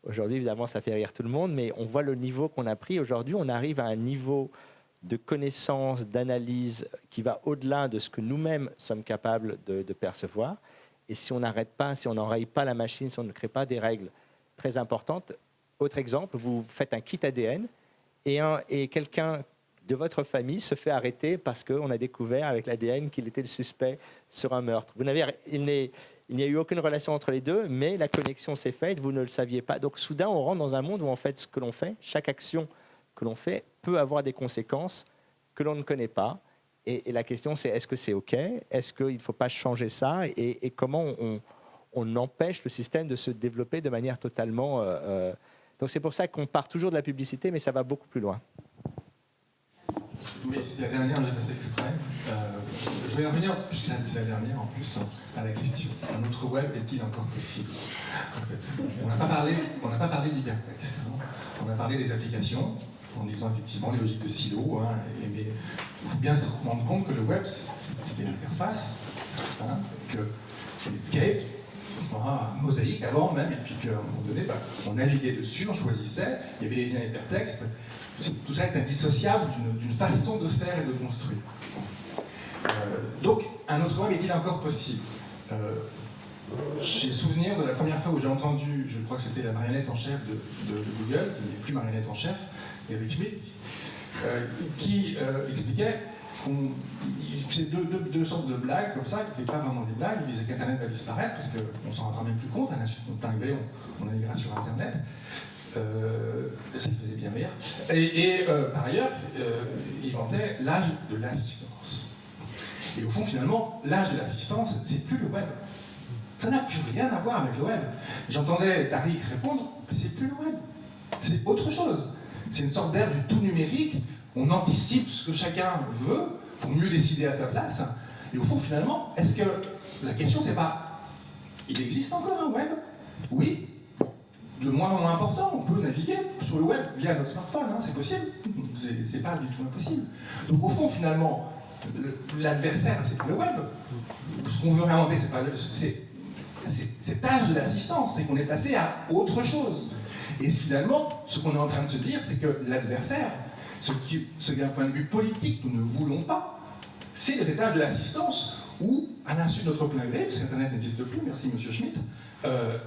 [SPEAKER 6] Aujourd'hui, évidemment, ça fait rire tout le monde, mais on voit le niveau qu'on a pris. Aujourd'hui, on arrive à un niveau de connaissance, d'analyse qui va au-delà de ce que nous-mêmes sommes capables de percevoir. Et si on n'arrête pas, si on n'enraye pas la machine, si on ne crée pas des règles très importantes. Autre exemple, vous faites un kit ADN et quelqu'un de votre famille se fait arrêter parce qu'on a découvert avec l'ADN qu'il était le suspect sur un meurtre. Il n'y a eu aucune relation entre les deux, mais la connexion s'est faite, vous ne le saviez pas. Donc soudain, on rentre dans un monde où en fait, ce que l'on fait, chaque action que l'on fait peut avoir des conséquences que l'on ne connaît pas. Et la question, c'est est-ce que c'est OK? Est-ce qu'il ne faut pas changer ça? Et comment on empêche le système de se développer de manière totalement... Donc c'est pour ça qu'on part toujours de la publicité, mais ça va beaucoup plus loin.
[SPEAKER 14] Oui, c'est la dernière, je l'ai fait exprès. Je vais revenir, puisque c'est la dernière en plus, à la question. Un autre web est-il encore possible? En fait, on n'a pas parlé d'hypertexte. On a parlé des applications, en disant effectivement les logiques de silo. Mais il faut bien se rendre compte que le web, c'était l'interface, que Netscape, Mosaïque avant même, et puis qu'à un moment donné, on naviguait dessus, on choisissait, il y avait les liens hypertextes. Tout ça est indissociable d'une façon de faire et de construire. Donc, un autre web est-il encore possible? J'ai souvenir de la première fois où j'ai entendu, je crois que c'était la marionnette en chef de Google, qui n'est plus marionnette en chef, Eric Schmidt, qui expliquait c'est deux sortes de blagues comme ça, qui n'étaient pas vraiment des blagues. Ils disaient qu'Internet va disparaître, parce qu'on s'en rendra même plus compte, à plein gré, on naviguera sur Internet. Ça me faisait bien rire. Et par ailleurs, ils vantaient l'âge de l'assistance. Et au fond, finalement, l'âge de l'assistance, c'est plus le web. Ça n'a plus rien à voir avec le web. J'entendais Tariq répondre, c'est plus le web. C'est autre chose. C'est une sorte d'ère du tout numérique. On anticipe ce que chacun veut pour mieux décider à sa place. Et au fond, finalement, est-ce que la question, c'est pas, il existe encore un web? Oui. De moins en moins important, on peut naviguer sur le web via notre smartphone, hein, c'est possible. C'est pas du tout impossible. Donc au fond, finalement, l'adversaire, c'est pas le web. Ce qu'on veut réinventer, c'est pas cet âge de l'assistance, c'est qu'on est passé à autre chose. Et finalement, ce qu'on est en train de se dire, c'est que l'adversaire, ce d'un point de vue politique, nous ne voulons pas, c'est le étage de l'assistance où, à l'insu de notre plein gré, parce qu'Internet n'existe plus, merci Monsieur Schmitt,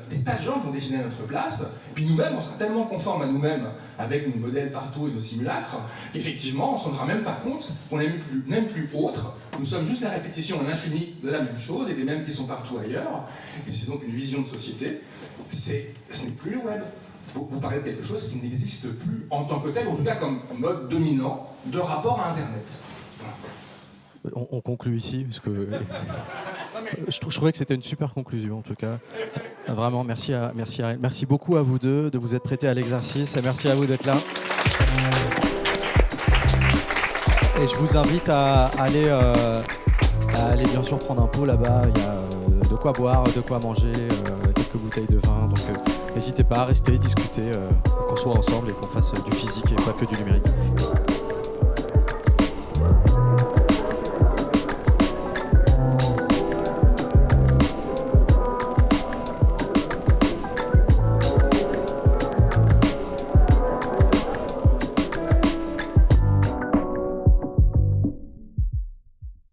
[SPEAKER 14] des tas de gens vont décider à notre place, puis nous-mêmes, on sera tellement conformes à nous-mêmes avec nos modèles partout et nos simulacres, qu'effectivement, on ne se rendra même pas compte qu'on n'aime plus autre. Nous sommes juste la répétition à l'infini de la même chose et des mêmes qui sont partout ailleurs. Et c'est donc une vision de société. Ce n'est plus le web. Vous parlez de quelque chose qui n'existe plus en tant que tel, en tout cas comme mode dominant de rapport à Internet. Voilà.
[SPEAKER 10] On conclut ici, parce que je trouvais que c'était une super conclusion en tout cas. Vraiment, merci beaucoup à vous deux de vous être prêtés à l'exercice et merci à vous d'être là. Et je vous invite à aller bien sûr prendre un pot là-bas. Il y a de quoi boire, de quoi manger, quelques bouteilles de vin. Donc n'hésitez pas à rester, discuter, qu'on soit ensemble et qu'on fasse du physique et pas que du numérique.